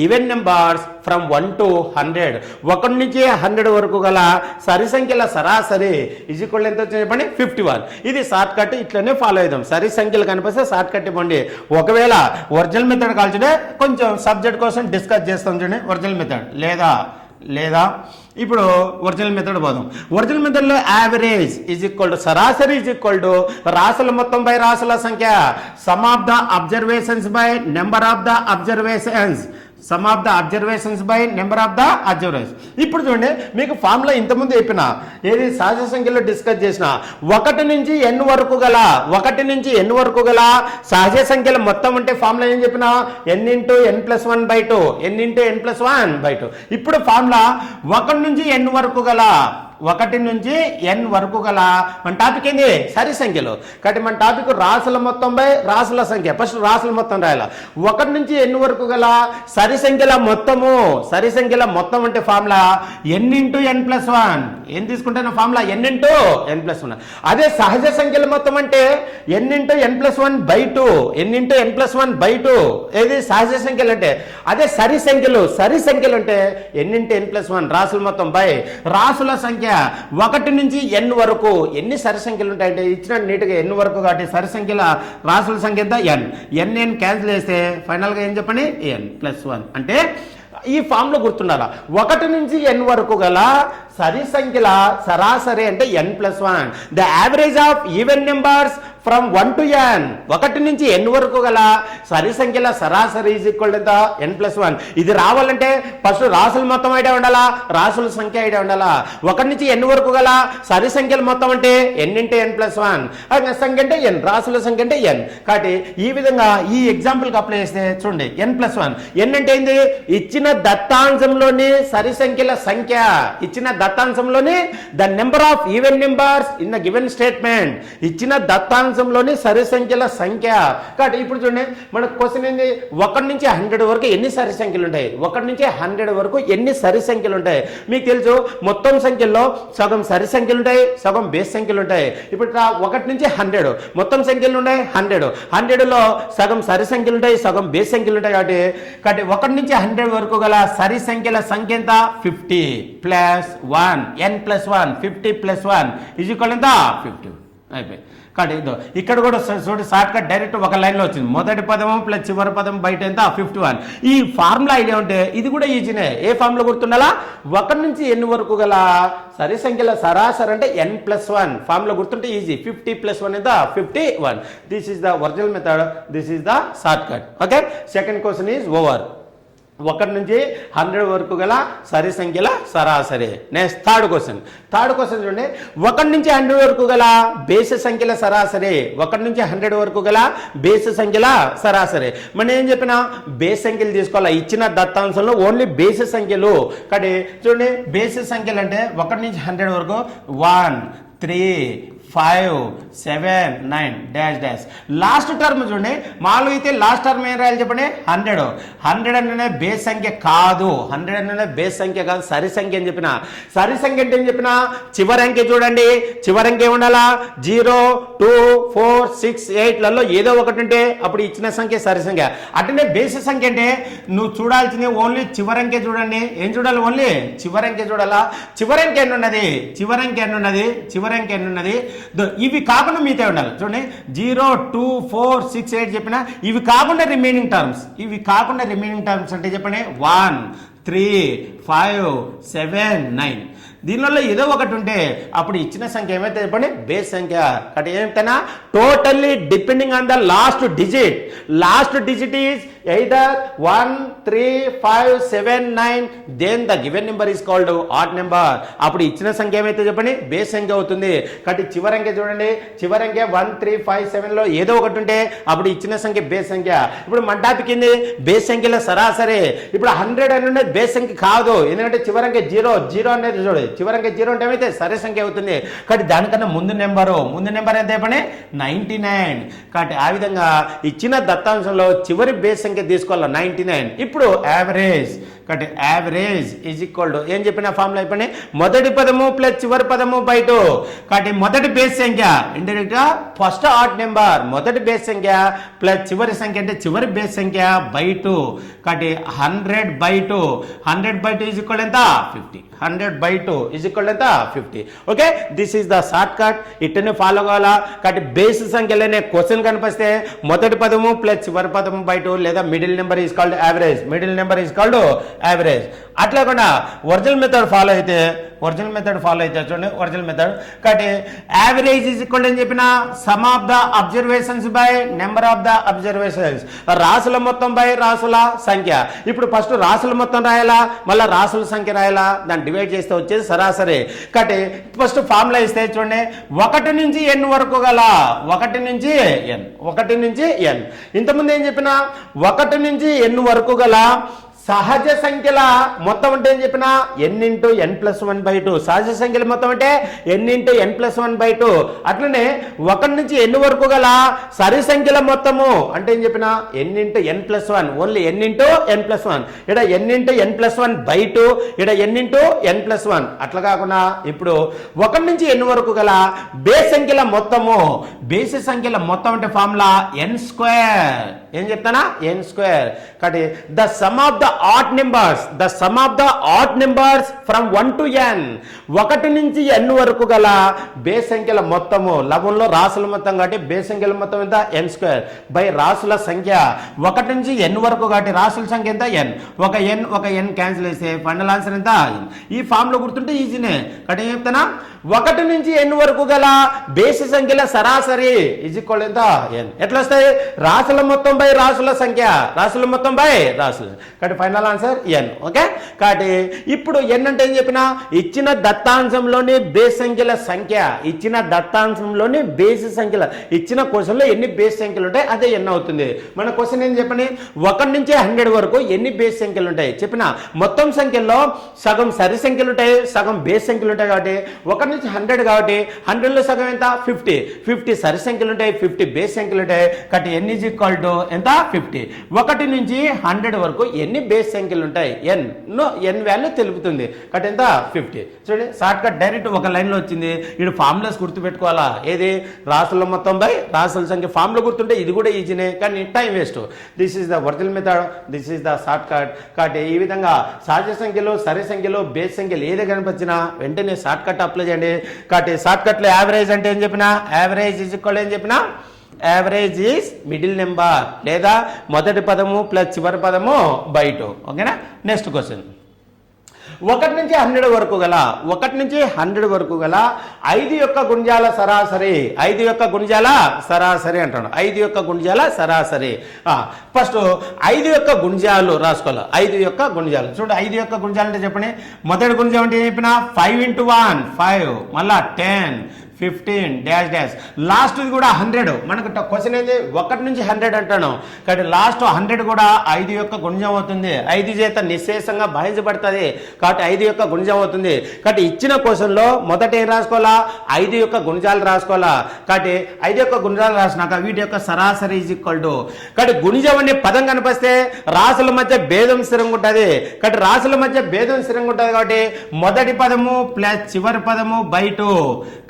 even numbers from 1 to 100. 1 నుంచి 100 వరకు గల సరి సంఖ్యల సరాసరి ఈజ్ ఈక్వల్ ఎంత వచ్చింది చెప్పండి 51. ఇది షార్ట్ కట్, ఇట్లనే ఫాలో అవుదాం. సరి సంఖ్యలు కనిపిస్తే షార్ట్ కట్ ఇవ్వండి. ఒకవేళ ఒరిజినల్ మెథడ్ కాల్చుంటే కొంచెం సబ్జెక్ట్ కోసం డిస్కస్ చేస్తాం చూడండి ఒరిజినల్ మెథడ్, లేదా ఇప్పుడు ఒరిజినల్ మెథడ్ పోదాం. ఒరిజినల్ మెథడ్లో యావరేజ్ ఈజ్ ఈక్వల్ టు సరాసరి ఈజ్ ఈక్వల్ టు రాసుల మొత్తం బై రాసుల సంఖ్య, some of the observations by number of the observations, some of the observations by number of the observations. ఇప్పుడు చూడండి మీకు ఫార్ములా ఇంతకుముందు చెప్పిన ఏది సహజ సంఖ్యలో డిస్కస్ చేసిన 1 నుంచి n వరకు గల 1 నుంచి n వరకు గల సహజ సంఖ్యల మొత్తం అంటే ఫార్ములా ఏం చెప్పిన n × n+1/2 n × n+1/2. ఇప్పుడు ఫార్ములా 1 నుంచి n వరకు గల 1 నుంచి n వరకు గల మన టాపిక్ ఏంది సరి సంఖ్యలు. కాబట్టి మన టాపిక్ రాసుల మొత్తం బై రాసుల సంఖ్య. ఫస్ట్ రాసుల మొత్తం రాయాల. 1 నుంచి n వరకు గల సరి సంఖ్యల మొత్తము, సరి సంఖ్యల మొత్తం అంటే ఫార్ములా n × n+1. ఏం తీసుకుంటాను ఫార్ములా n × n+1. అదే సహజ సంఖ్యల మొత్తం అంటే n × n+1/2 n × n+1/2. ఏది సహజ సంఖ్యలు అంటే. అదే సరి సంఖ్యలు అంటే n × n+1 రాసుల మొత్తం బై రాసుల సంఖ్య. 1 నుంచి n వరకు ఎన్ని సరి సంఖ్యలు ఉంటాయంటే ఇచ్చిన నీట్గా n వరకు కాబట్టి సరి సంఖ్యల రాసుల సంఖ్య ఎంత n క్యాన్సిల్ చేస్తే ఫైనల్గా ఏం చెప్పండి n+1 అంటే ఈ ఫామ్లో గుర్తుండాలా 1 నుంచి n వరకు గల సరి సంఖ్యల సరాసరి అంటే n+1 the average of even numbers from 1 to n 1 నుంచి n వరకు గల సరి సంఖ్యల సరాసరి ఈజ్ ఈక్వల్ టు n+1 ఇది రావాలంటే ఫస్ట్ రాసుల మొత్తం ఐడియా ఉండాలా రాసుల సంఖ్య ఐడియా ఉండాలా 1 నుంచి n వరకు గల సరి సంఖ్యల మొత్తం అంటే n × n+1 సంఖ్య అంటే n రాసుల సంఖ్య అంటే n కాబట్టి ఈ విధంగా ఈ ఎగ్జాంపుల్కి అప్లై చేస్తే చూడండి n+1 n అంటే ఏంది ఇచ్చిన దత్తాంశంలోని సరి సంఖ్యల సంఖ్య ఇచ్చిన దత్తాంశంలోని the number of even numbers in the given statement ఇచ్చిన దత్తాంశంలోని సరి సంఖ్యల సంఖ్య కాబట్టి ఇప్పుడు చూడండి మన క్వశ్చన్ ఏంది 1 నుంచి 100 వరకు ఎన్ని సరి సంఖ్యలు ఉంటాయి 1 నుంచి 100 వరకు ఎన్ని సరి సంఖ్యలు ఉంటాయి మీకు తెలుసు మొత్తం సంఖ్యల్లో సగం సరి సంఖ్యలు ఉంటాయి సగం బేస్ సంఖ్యలు ఉంటాయి ఇప్పుడు 1 నుంచి 100 మొత్తం సంఖ్యలు ఉన్నాయి 100లో సగం సరి సంఖ్యలు ఉంటాయి సగం బేస్ సంఖ్యలు ఉంటాయి కాబట్టి 1 నుంచి 100 వరకు గల సరి సంఖ్యల సంఖ్య ఎంత 50 + 1 n+1 50 + 1 ఈజ్ ఈక్వల్ ఎంత 50 అయిపోయి కాబట్టి ఇక్కడ కూడా చూడండి షార్ట్ కట్ డైరెక్ట్ ఒక లైన్లో వచ్చింది మొదటి పదము ప్లస్ చివరి పదం బయట ఎంత 51 ఈ ఫార్ములా ఐడియా ఉంటే ఇది కూడా ఈజీనే ఏ ఫార్ములా గుర్తుండాలా 1 నుంచి n వరకు గల సరి సంఖ్యల సరాసరి అంటే n+1 ఫార్ములా గుర్తుంటే ఈజీ 50 + 1 ఎంత 51 this is the original method this is the short cut okay second question is over 1 నుంచి 100 వరకు గల సరి సంఖ్యల సరాసరి నెక్స్ట్ థర్డ్ క్వశ్చన్ చూడండి 1 నుంచి 100 వరకు గల బేసి సంఖ్యల సరాసరి 1 నుంచి 100 వరకు గల బేసి సంఖ్యల సరాసరి మనం ఏం చెప్పినా బేస్ సంఖ్యలు తీసుకోవాలా ఇచ్చిన దత్తాంశంలో ఓన్లీ బేసి సంఖ్యలు కాబట్టి చూడండి బేసి సంఖ్యలు అంటే 1 నుంచి 100 వరకు 1 3 5 7 9 డాష్ డాష్ లాస్ట్ టర్మ్ చూడండి మామూలుగా అయితే లాస్ట్ టర్మ్ ఏం రాయాలి చెప్పండి 100 అనేది బేస్ సంఖ్య కాదు 100 అనేది బేస్ సంఖ్య కాదు సరి సంఖ్య అని చెప్పిన సరి సంఖ్య అంటే ఏం చెప్పిన చివరి అంకె చూడండి చివరి అంకె ఉండాలా 0 2 4 6 8లలో ఏదో ఒకటి ఉంటే అప్పుడు ఇచ్చిన సంఖ్య సరి సంఖ్య అంటే బేస్ సంఖ్య అంటే నువ్వు చూడాల్సింది ఓన్లీ చివరి అంకె చూడండి ఏం చూడాలి ఓన్లీ చివరి అంకె చూడాలా చివరి అంకె ఎన్ని ఉన్నది చివరి అంకె ఎన్ని ఉన్నది ఇవి కాకుండా మిగతా ఉండాలి చూడండి 0 2 4 6 8 చెప్పిన ఇవి కాకుండా రిమైనింగ్ టర్మ్స్ అంటే చెప్పండి 1 3 5 7 9 దీనిలో ఏదో ఒకటి ఉంటే అప్పుడు ఇచ్చిన సంఖ్య ఏమైతే చెప్పండి బేస్ సంఖ్య కాబట్టి ఏమైతేనా totally depending on the last digit is either 1 3 5 7 9 then the given number is called odd number అప్పుడు ఇచ్చిన సంఖ్య ఏమైతే చెప్పండి బేస్ సంఖ్య అవుతుంది కాబట్టి చివరి అంకె చూడండి చివరి అంకె 1 3 5 7లో ఏదో ఒకటి ఉంటే అప్పుడు ఇచ్చిన సంఖ్య బేస్ సంఖ్య ఇప్పుడు మన టాపిక్ ఏంది బేస్ సంఖ్యల సరాసరి ఇప్పుడు 100 అనేది బేస్ సంఖ్య కాదు ఎందుకంటే చివరి అంకె 0 అనేది చూడండి చివరి అంకె 0 అంటే ఏమైతే సరి సంఖ్య అవుతుంది కాబట్టి దానికన్నా ముందు నెంబర్ ఎంత చెప్పండి 99 కాబట్టి ఆ విధంగా ఇచ్చిన దత్తాంశంలో చివరి బేస్ సంఖ్య తీసుకోవాలి 99 ఇప్పుడు యావరేజ్ కాబట్టి యావరేజ్ ఈజ్ ఈక్వల్ టు ఏం చెప్పిన ఫార్ములా అయిపోయి మొదటి పదము ప్లస్ చివరి పదము బై 2 కాబట్టి మొదటి బేస్ సంఖ్య ఇండైరెక్ట్ గా ఫస్ట్ ఆడ్ నెంబర్ మొదటి బేస్ సంఖ్య ప్లస్ చివరి సంఖ్య అంటే చివరి బేస్ సంఖ్య బై 2 కాబట్టి 100/2 ఈజ్ ఈక్వల్ ఎంత 50 100/2 ఈజ్ ఈక్వల్ ఎంత 50 okay this is the short cut ఇట్నే ఫాలో కావాలా కాబట్టి బేస్ సంఖ్యలోనే క్వశ్చన్ కనిపిస్తే మొదటి పదము ప్లస్ చివరి పదము బై 2 లేదా middle number is called average అట్లా కూడా ఒరిజినల్ మెథడ్ ఫాలో అయితే చూడండి ఒరిజినల్ మెథడ్ కాబట్టి యావరేజ్ ఈజ్ ఈక్వల్ అని చెప్పిన some of the observations by number of the observations రాసుల మొత్తం బై రాసుల సంఖ్య ఇప్పుడు ఫస్ట్ రాసుల మొత్తం రాయాలా మళ్ళీ రాసుల సంఖ్య రాయాలా దాన్ని డివైడ్ చేస్తే వచ్చేది సరాసరి కాబట్టి ఫస్ట్ ఫార్ములా ఇస్తే చూడండి 1 నుంచి n వరకు గల 1 నుంచి n ఇంతకుముందు ఏం చెప్పిన 1 నుంచి n వరకు గల సహజ సంఖ్యల మొత్తం అంటే ఏం చెప్పిన n × n+1/2 సహజ సంఖ్యల మొత్తం అంటే n × n+1/2 అట్లనే 1 నుంచి n వరకు గల సరి సంఖ్యల మొత్తము అంటే ఏం చెప్పిన n × n+1 only n × n+1 ఇక్కడ n × n+1/2 ఇక్కడ n × n+1 అట్లా కాకుండా ఇప్పుడు 1 నుంచి n వరకు గల బేస్ సంఖ్యల మొత్తము బేసి సంఖ్యల మొత్తం అంటే ఫార్ములా n² ఏం చెప్తానా n² కాబట్టి the sum of the odd numbers, the sum of the odd numbers from 1 to n, 1 నుంచి n వరకు గల బేస్ సంఖ్యల మొత్తము, లవంలో రాసుల మొత్తం కాబట్టి బేస్ సంఖ్యల మొత్తం ఎంత n² బై రాసుల సంఖ్య 1 నుంచి n వరకు కాబట్టి రాసుల సంఖ్య ఎంత n, ఒక n క్యాన్సిల్ చేస్తే ఫైనల్ ఆన్సర్ ఎంత n. ఈ ఫామ్ లో గుర్తుంటే ఈజీనే కాబట్టి ఏం చెప్తానా, 1 నుంచి n వరకు గల బేస్ సంఖ్యల సరాసరి ఈజ్ ఈక్వల్ ఎంత n. ఎట్లా వస్తాయి, రాసుల మొత్తం బై రాసుల సంఖ్య, రాసుల మొత్తం బై రాసుల, కాబట్టి ఫైనల్ ఆన్సర్ n. ఓకే, కాబట్టి ఇప్పుడు n అంటే ఏం చెప్పినా, ఇచ్చిన దత్తాంశంలోని బేస్ సంఖ్యల సంఖ్య, ఇచ్చిన దత్తాంశంలోని బేస్ సంఖ్యల, ఇచ్చిన క్వశ్చన్ లో ఎన్ని బేస్ సంఖ్యలు ఉంటాయి అదే n అవుతుంది. మన క్వశ్చన్ ఏం చెప్పని, 1 నుంచి 100 వరకు ఎన్ని బేస్ సంఖ్యలు ఉంటాయి చెప్పిన, మొత్తం సంఖ్యల్లో సగం సరి సంఖ్యలు ఉంటాయి, సగం బేస్ సంఖ్యలు ఉంటాయి కాబట్టి 1 నుంచి 100 కాబట్టి 100 లో సగం ఎంత 50 సరి సంఖ్యలు ఉంటాయి, 50 బేస్ సంఖ్యలు ఉంటాయి కాబట్టి n ఈజ్ ఈక్వల్ టు ఎంత 50. 1 నుంచి 100 వరకు ఎన్ని బేస్ సంఖ్యలు ఉంటాయి n వాల్యూ తెలుపుతుంది కాబట్టి ఎంత 50. చూడండి షార్ట్ కట్ డైరెక్ట్ ఒక లైన్ లో వచ్చింది. ఇటు ఫార్ములాస్ గుర్తు పెట్టుకోవాలా, ఏది రాసుల మొత్తం బై రాసుల సంఖ్య, ఫార్ములా గుర్తుంటే ఇది కూడా ఈజీనే కానీ time waste. This is the original method, this is the short cut. కాబట్టి ఈ విధంగా సహజ సంఖ్యలు, సరి సంఖ్యలు, బేస్ సంఖ్యలు ఏది కనిపించినా వెంటనే షార్ట్ కట్ అప్లై చేయండి. కాబట్టి షార్ట్ కట్ లో యావరేజ్ అంటే ఏం చెప్పినా, యావరేజ్ ఈజ్ ఈక్వల్ ఏం చెప్పినా, యావరేజ్ ఈజ్ మిడిల్ నెంబర్ లేదా మొదటి పదము ప్లస్ చివరి పదము బై 2. ఓకేనా, నెక్స్ట్ క్వశ్చన్. 1 నుంచి 100 వరకు గల 1 నుంచి 100 వరకు గల 5 యొక్క గుణిజాల సరాసరి, 5 యొక్క గుణిజాల సరాసరి అంటాను, 5 యొక్క గుణిజాల సరాసరి. ఫస్ట్ 5 యొక్క గుణిజాలు రాసుకోవాలి, 5 యొక్క గుణిజాలు. చూడండి 5 యొక్క గుణిజాలు అంటే చెప్పండి, మొదటి గుణిజం అంటే ఏం చెప్పిన 5 into 1 5, మళ్ళా 10 15 డాష్ డాష్, లాస్ట్ కూడా 100. మనకు క్వశ్చన్ ఏంది 1 నుంచి 100 అంటాను కాబట్టి లాస్ట్ 100 కూడా 5 యొక్క గుణిజం అవుతుంది, 5 చేత నిశ్శేషంగా భావించబడుతుంది కాబట్టి 5 యొక్క గుణిజం అవుతుంది. కాబట్టి ఇచ్చిన క్వశ్చన్ లో మొదట ఏం రాసుకోవాలా, 5 యొక్క గుణిజాలు రాసుకోవాలా. కాబట్టి 5 యొక్క గుణిజాలు రాసినాక వీటి యొక్క సరాసరి ఈజ్ ఈక్వల్ టు, కాబట్టి గుణిజం అనే పదం కనిపిస్తే రాసుల మధ్య భేదం స్థిరంగా ఉంటుంది కాబట్టి రాసుల మధ్య భేదం స్థిరంగా ఉంటుంది కాబట్టి మొదటి పదము ప్లస్ చివరి పదము బై 2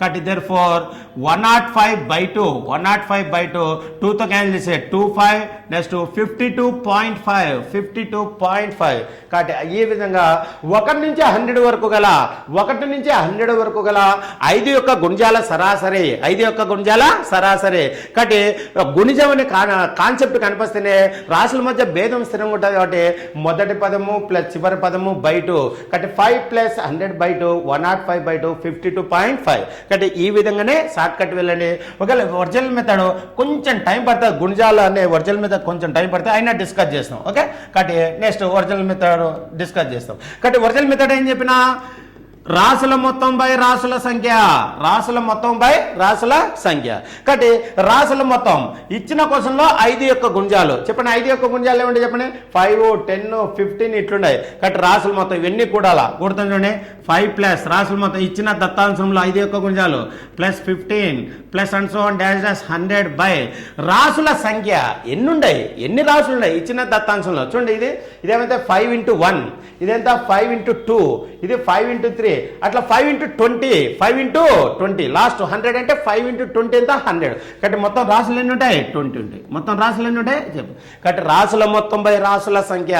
కాబట్టి therefore 105/2, 105/2, 2 తో క్యాన్సిల్ చేసే 25 నెక్స్ట్ 52.5, 52.5. కాబట్టి ఈ విధంగా 1 నుంచి 100 వరకు గల 1 నుంచి 100 వరకు గల 5 యొక్క గుణిజాల సరాసరి, 5 యొక్క గుణిజాల సరాసరి. కాబట్టి గుణిజం అనే కాన్సెప్ట్ కనిపిస్తేనే రాసుల మధ్య భేదం స్థిరంగా ఉంటుంది కాబట్టి మొదటి పదము ప్లస్ చివరి పదము బై 2 కాబట్టి 5 + 100/2 105/2 52.5. కాబట్టి ఈ విధంగానే షార్ట్ కట్ వెళ్ళండి. ఒకవేళ ఒరిజినల్ మెథడ్ కొంచెం టైం పడుతుంది, గుణిజాలు అనే ఒరిజినల్ మెథడ్ కొంచెం టైం పడుతుంది అయినా డిస్కస్ చేస్తాం. ఓకే, కాబట్టి నెక్స్ట్ ఒరిజినల్ మెథడ్ డిస్కస్ చేస్తాం. కాబట్టి ఒరిజినల్ మెథడ్ ఏం చెప్పినా, రాసుల మొత్తం బై రాసుల సంఖ్య, రాసుల మొత్తం బై రాసుల సంఖ్య. కాబట్టి రాసుల మొత్తం ఇచ్చిన క్వశ్చన్లో 5 యొక్క గుణిజాలు చెప్పండి, 5 యొక్క గుణిజాలు ఏమంటే చెప్పండి 5 10 15 ఇట్లున్నాయి కాబట్టి రాసుల మొత్తం ఇవన్నీ కూడాలా కూడతాం చూడండి. 5 ప్లస్ రాసుల మొత్తం ఇచ్చిన దత్తాంశంలో 5 యొక్క గుణిజాలు plus 15 plus and so on dash dash 100 by రాసుల సంఖ్య ఎన్ని ఉన్నాయి, ఎన్ని రాసులు ఉన్నాయి ఇచ్చిన దత్తాంశంలో. చూడండి ఇదేమైతే 5 into 1, ఇదేంత 5 into 2, ఇది 5 into 3 అట్లా 5 into 20, 5 into 20 లాస్ట్ 100 అంటే 5 into 20 ఎంత 100. కాబట్టి మొత్తం రాసులు ఎన్ని ఉంటాయి 20 ఉంటాయి. మొత్తం రాసులు ఎన్ని ఉంటాయి చెప్పు. కాబట్టి రాసుల మొత్తం బై రాసుల సంఖ్య.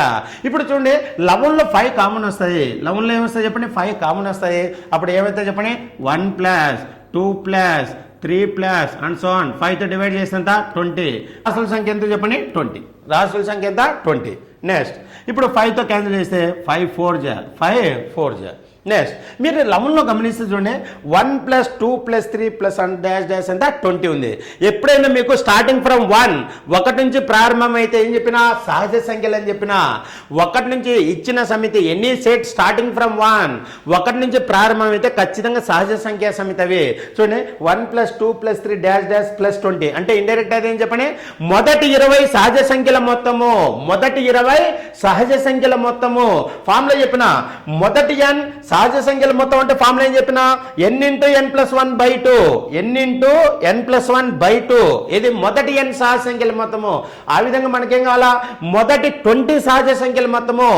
ఇప్పుడు చూడండి 11లో 5 కామన్ వస్తాయి, 11లో ఏమొస్తాయి చెప్పండి 5 కామన్ వస్తాయి. అప్పుడు ఏమైతే చెప్పండి 1 + 2 + 3 + అండ్ సో ఆన్ 5తో డివైడ్ చేసినంత 20. రాసుల సంఖ్య ఎంత చెప్పండి 20, రాసుల సంఖ్య ఎంత 20. నెక్స్ట్ ఇప్పుడు 5తో క్యాన్సిల్ చేస్తే 5 4 జా. నెక్స్ట్ మీరు 11లో గమనిస్తే చూడండి 1 + 2 + 3 + అండ్ డాష్ డాష్ అంతా 20 ఉంది. ఎప్పుడైనా మీకు స్టార్టింగ్ ఫ్రమ్ 1 నుంచి ప్రారంభం అయితే ఏం చెప్పినా సహజ సంఖ్యలు అని చెప్పినా, 1 నుంచి ఇచ్చిన సమితి ఎన్ని సెట్ స్టార్టింగ్ ఫ్రమ్ 1 నుంచి ప్రారంభం అయితే ఖచ్చితంగా సహజ సంఖ్యా సమితి అవి. చూడండి 1 + 2 + 3 డాష్ డాష్ + 20 అంటే ఇండైరెక్ట్ అయితే ఏం చెప్పండి మొదటి 20 సహజ సంఖ్యల మొత్తము, మొదటి 20 సహజ సంఖ్యల మొత్తము. ఫామ్ లో చెప్పిన మొదటి n సహజ సంఖ్యలు మొత్తం అంటే ఫార్ములా ఏం చెప్పినా n into n+1/2 n into n+1/2 ఇది మొదటి n సహజ సంఖ్యల మొత్తము. ఆ విధంగా మనకేం కావాలా మొదటి 20 సహజ సంఖ్యల మొత్తము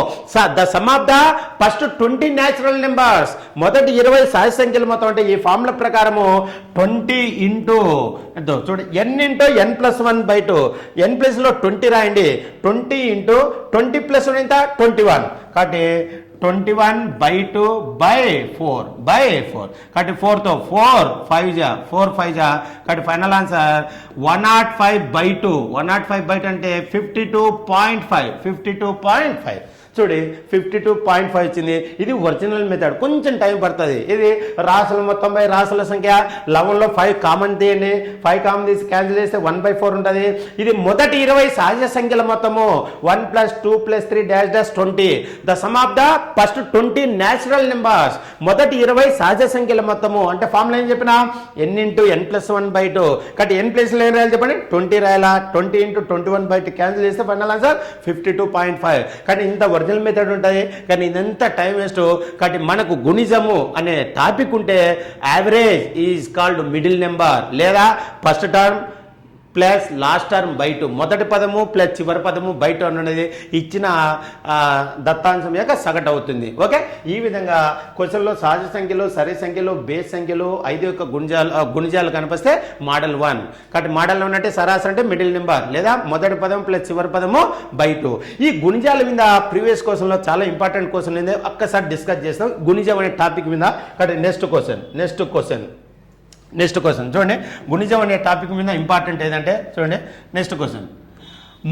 the sum of the first 20 natural numbers మొదటి 20 సహజ సంఖ్యల మొత్తం అంటే ఈ ఫార్ములా ప్రకారము 20 ఇంటూ చూడండి n into n+1/2 n plus లో 20 రాయండి 20 ఇంటూ 20 ప్లస్ 1 ఎంత 21 కాబట్టి 21/2/4 కాబట్టి 4 తో 4 5 జా 4 5 జా కాబట్టి ఫైనల్ ఆన్సర్ 105/2 105/2 అంటే 52.5 చూడి 52.5 వచ్చింది. ఇది ఒరిజినల్ మెథడ్, కొంచెం టైం పడుతుంది. ఇది రాసుల మొత్తం బై రాసుల సంఖ్య 11లో 5 కామన్ తీయండి, 5 కామన్ తీసి క్యాన్సిల్ చేస్తే 1/4 ఉంటుంది. ఇది మొదటి 20 సహజ సంఖ్యల మొత్తము 1 + 2 + 3 20 the sum of the first 20 natural numbers మొదటి 20 సహజ సంఖ్యల మొత్తము అంటే ఫార్ములా ఏం చెప్పినా n ఇంటూ n+1/2 కాబట్టి n ప్లేస్లో ఏం రాయాలి చెప్పండి 20 రాయాలా 20 ఇంటూ 21/2 క్యాన్సిల్ చేస్తే ఫైనల్ ఆన్సర్ 52.5 కానీ ఇంత ఒరిజినల్ మెథడ్ ఉంటుంది కానీ ఇదంతా టైం వేస్ట్. కాబట్టి మనకు గుణిజము అనే టాపిక్ ఉంటే average is called middle number లేదా first term plus last term by 2 మొదటి పదము ప్లస్ చివరి పదము బై 2 అనేది ఇచ్చిన దత్తాంశం యొక్క సగటు అవుతుంది. ఓకే, ఈ విధంగా క్వశ్చన్లో సహజ సంఖ్యలు సరి సంఖ్యలు బేస్ సంఖ్యలు 5 యొక్క గుణిజాలు కనిపిస్తే మోడల్ 1. కాబట్టి మోడల్ 1 అంటే సరాసరి అంటే మిడిల్ నెంబర్ లేదా మొదటి పదం ప్లస్ చివరి పదము బై 2. ఈ గుణిజాల మీద ప్రీవియస్ క్వశ్చన్లో చాలా ఇంపార్టెంట్ క్వశ్చన్ ఉంది, ఒక్కసారి డిస్కస్ చేస్తాం గుణిజం అనే టాపిక్ మీద. కాబట్టి నెక్స్ట్ క్వశ్చన్ చూడండి, గుణిజం అనే టాపిక్ మీద ఇంపార్టెంట్ ఏదంటే చూడండి నెక్స్ట్ క్వశ్చన్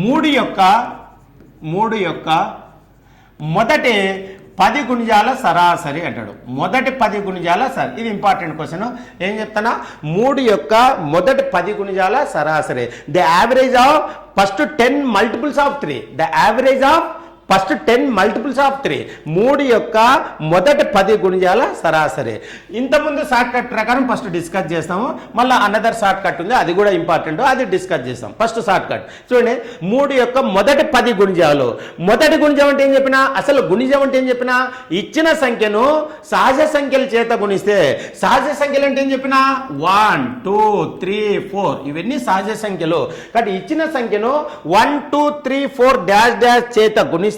3 యొక్క మొదటి 10 గుణిజాల సరాసరి అంటాడు. మొదటి 10 గుణిజాల సరాసరి, ఇది ఇంపార్టెంట్ క్వశ్చన్. ఏం చెప్తానా 3 యొక్క మొదటి 10 గుణిజాల సరాసరి the average of first 10 multiples of 3 the average of first 10 multiples of 3 3 యొక్క మొదటి 10 గుణిజాల సరాసరి. ఇంతకుముందు షార్ట్ కట్ ప్రకారం ఫస్ట్ డిస్కస్ చేస్తాము, మళ్ళీ అనదర్ షార్ట్ కట్ ఉంది అది కూడా ఇంపార్టెంట్, అది డిస్కస్ చేస్తాం. ఫస్ట్ షార్ట్ కట్ చూడండి 3 యొక్క మొదటి 10 గుణిజాలు. మొదటి గుణిజం అంటే ఏం చెప్పినా అసలు గుణిజం అంటే ఏం చెప్పినా ఇచ్చిన సంఖ్యను సహజ సంఖ్యల చేత గుణిస్తే సహజ సంఖ్యలు అంటే ఏం చెప్పినా 1 2 3 4 ఇవన్నీ సహజ సంఖ్యలు. కాబట్టి ఇచ్చిన సంఖ్యను 1 2 3 4 డాష్ డాష్ చేత గుణిస్తే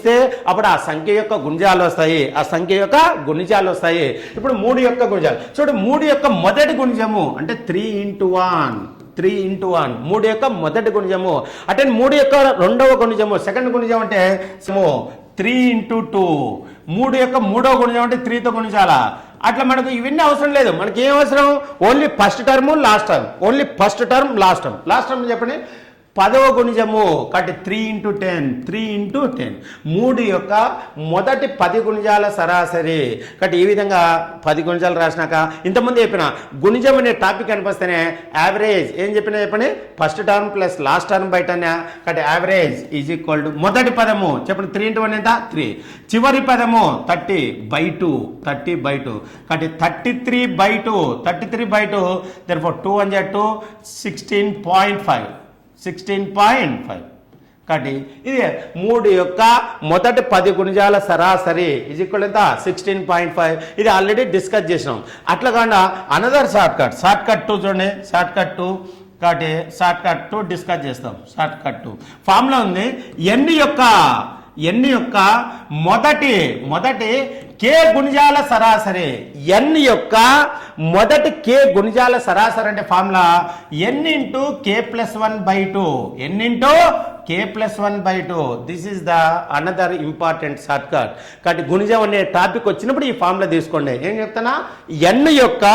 అప్పుడు ఆ సంఖ్య యొక్క గుణిజాలు వస్తాయి, ఆ సంఖ్య యొక్క గుణిజాలు వస్తాయి. ఇప్పుడు 3 యొక్క గుణిజాలు చూడు 3 యొక్క మొదటి గుణిజము అంటే 3 × 1 3 యొక్క మొదటి గుణిజము అంటే 3 యొక్క రెండవ గుణిజము సెకండ్ గుణిజం అంటే 3 × 2 3 యొక్క మూడవ గుణిజం అంటే 3తో గుణించాలా. అట్లా మనకు ఇవన్నీ అవసరం లేదు, మనకి ఏం అవసరం only first term last term, only first term last term చెప్పండి 10వ గుణిజము కాబట్టి 3 × 10 3 యొక్క మొదటి 10 గుణిజాల సరాసరి. కాబట్టి ఈ విధంగా 10 గుణిజాలు రాసినాక ఇంతకుముందు చెప్పిన గుణిజం అనే టాపిక్ అనిపిస్తేనే యావరేజ్ ఏం చెప్పండి first term plus last term by 10 కాబట్టి యావరేజ్ ఈజ్ ఈక్వల్ టు మొదటి పదము చెప్పండి 3 × 1 ఎంత 3 చివరి పదము 30/2 కాబట్టి 33/2 therefore 2 1 2 16.5 కాబట్టి ఇది 3 యొక్క మొదటి 10 గుణిజాల సరాసరి ఈజ్ ఈక్వల్ ఎంత 16.5. ఇది ఆల్రెడీ డిస్కస్ చేసినాం. అట్లా కాకుండా అనదర్ షార్ట్ కట్ 2 చూడండి షార్ట్ కట్ 2 కాబట్టి షార్ట్ కట్ 2 డిస్కస్ చేస్తాం. షార్ట్ కట్ 2 ఫార్ములా ఉంది n యొక్క మొదటి k గుణిజాల సరాసరి n యొక్క మొదటి k గుణిజాల సరాసరి అంటే formula n × k+1/2 n × k+1/2 this is the another important short cut. కాబట్టి గుణిజం అనే టాపిక్ వచ్చినప్పుడు ఈ ఫార్ములా తీసుకోండి. ఏం చెప్తానా n యొక్క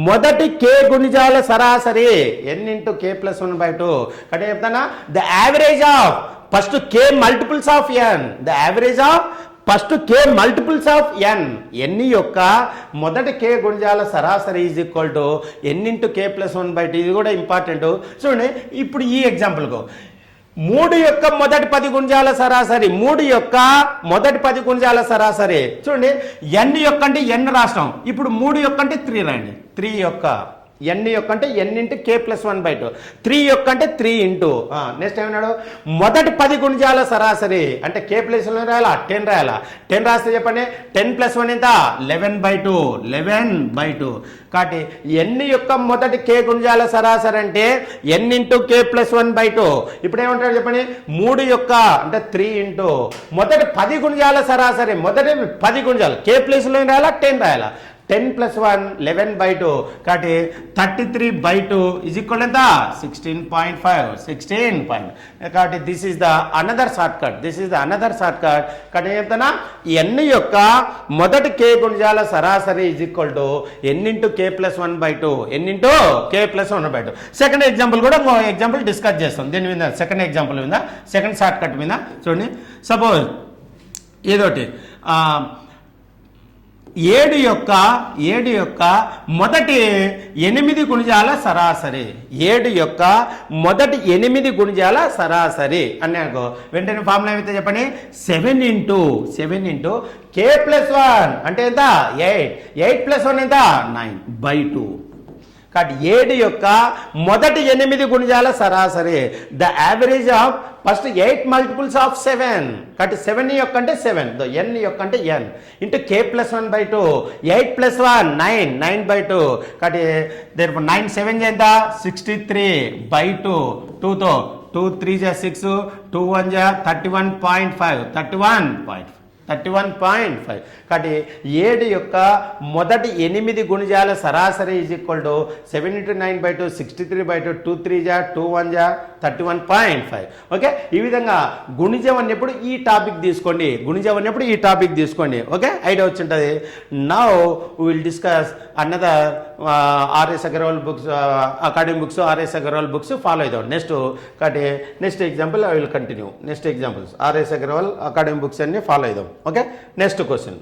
మొదటి k గుణిజాల సరాసరి n × k+1/2 కాబట్టి చెప్తానా the average of first k multiples of n the average of first k multiples of n యొక్క మొదటి k గుణిజాల సరాసరి is equal to n × k+1/2 ఇది కూడా ఇంపార్టెంట్. చూడండి ఇప్పుడు ఈ ఎగ్జాంపుల్కు 3 యొక్క మొదటి 10 గుణిజాల సరాసరి 3 యొక్క మొదటి 10 గుణిజాల సరాసరి చూడండి n యొక్క అంటే n రాష్ట్రం ఇప్పుడు 3 యొక్క అంటే 3 రండి 3 యొక్క ఎన్ యొక్క అంటే ఎన్ ఇంటూ కే ప్లస్ 1/2, 3 యొక్క అంటే 3 ఇంటూ నెక్స్ట్ ఏమన్నాడు మొదటి 10 గుణిజాల సరాసరి అంటే కే ప్లస్ రాయాలా 10 రాయాలా 10 రాస్తే చెప్పండి 10 ప్లస్ 1 ఎంత 11/2 కాబట్టి ఎన్ యొక్క మొదటి కే గుణిజాల సరాసరి అంటే ఎన్ ఇంటూ కే ప్లస్ 1/2. ఇప్పుడు ఏమంటారు చెప్పండి 3 యొక్క అంటే 3 ఇంటూ మొదటి 10 గుణిజాల సరాసరి మొదటి 10 గుణిజాలు కే ప్లస్ రాయాలా 10 రాయాలా 10 ప్లస్ 1 11/2 కాబట్టి 33/2 ఈజ్ ఈక్వల్ ఎంత 16.5 కాబట్టి this is the another short cut కాబట్టి ఏం చెప్తానా ఎన్ యొక్క మొదటి కే గుణిజాల సరాసరి is equal to N into K plus 1/2 N into K plus 1/2. Second example కూడా ఎగ్జాంపుల్ డిస్కస్ చేస్తాం దీని మీద సెకండ్ ఎగ్జాంపుల్ మీద సెకండ్ షార్ట్ కట్ మీద చూడండి సపోజ్ ఏదోటి 7 యొక్క మొదటి 8 గుణిజాల సరాసరి 7 యొక్క మొదటి 8 గుణిజాల సరాసరి అని అనుకో వెంటనే ఫార్ములా ఏమైతే చెప్పండి 7 ఇంటూ కే ప్లస్ 1 అంటే ఎంత 8 ప్లస్ 1 ఎంత 9/2 కాబట్టి 7 యొక్క మొదటి 8 గుణిజాల సరాసరి the average of first 8 multiples of 7 కాబట్టి 7 యొక్క అంటే 7 ఎన్ యొక్క అంటే ఎన్ ఇంటూ కే ప్లస్ 1/2 8 ప్లస్ 1 9/2 కాబట్టి 9 7 ఎంత 63/2 2తో 2 3 6 2 1 31.5 కాబట్టి 7 యొక్క మొదటి 8 గుణిజాల సరాసరి ఈజ్ ఈక్వల్ టు 7 × 9/2 63/2 2 3 2 1 31.5. ఓకే ఈ విధంగా గుణిజం అన్నప్పుడు ఈ టాపిక్ తీసుకోండి ఓకే ఐడియా వచ్చి ఉంటుంది. Now will discuss another RS Agarwal books academic books RS Agarwal books follow అవుతాం కాబట్టి next example I will continue next examples RS Agarwal academic books అన్ని ఫాలో అవుదాం. Okay next question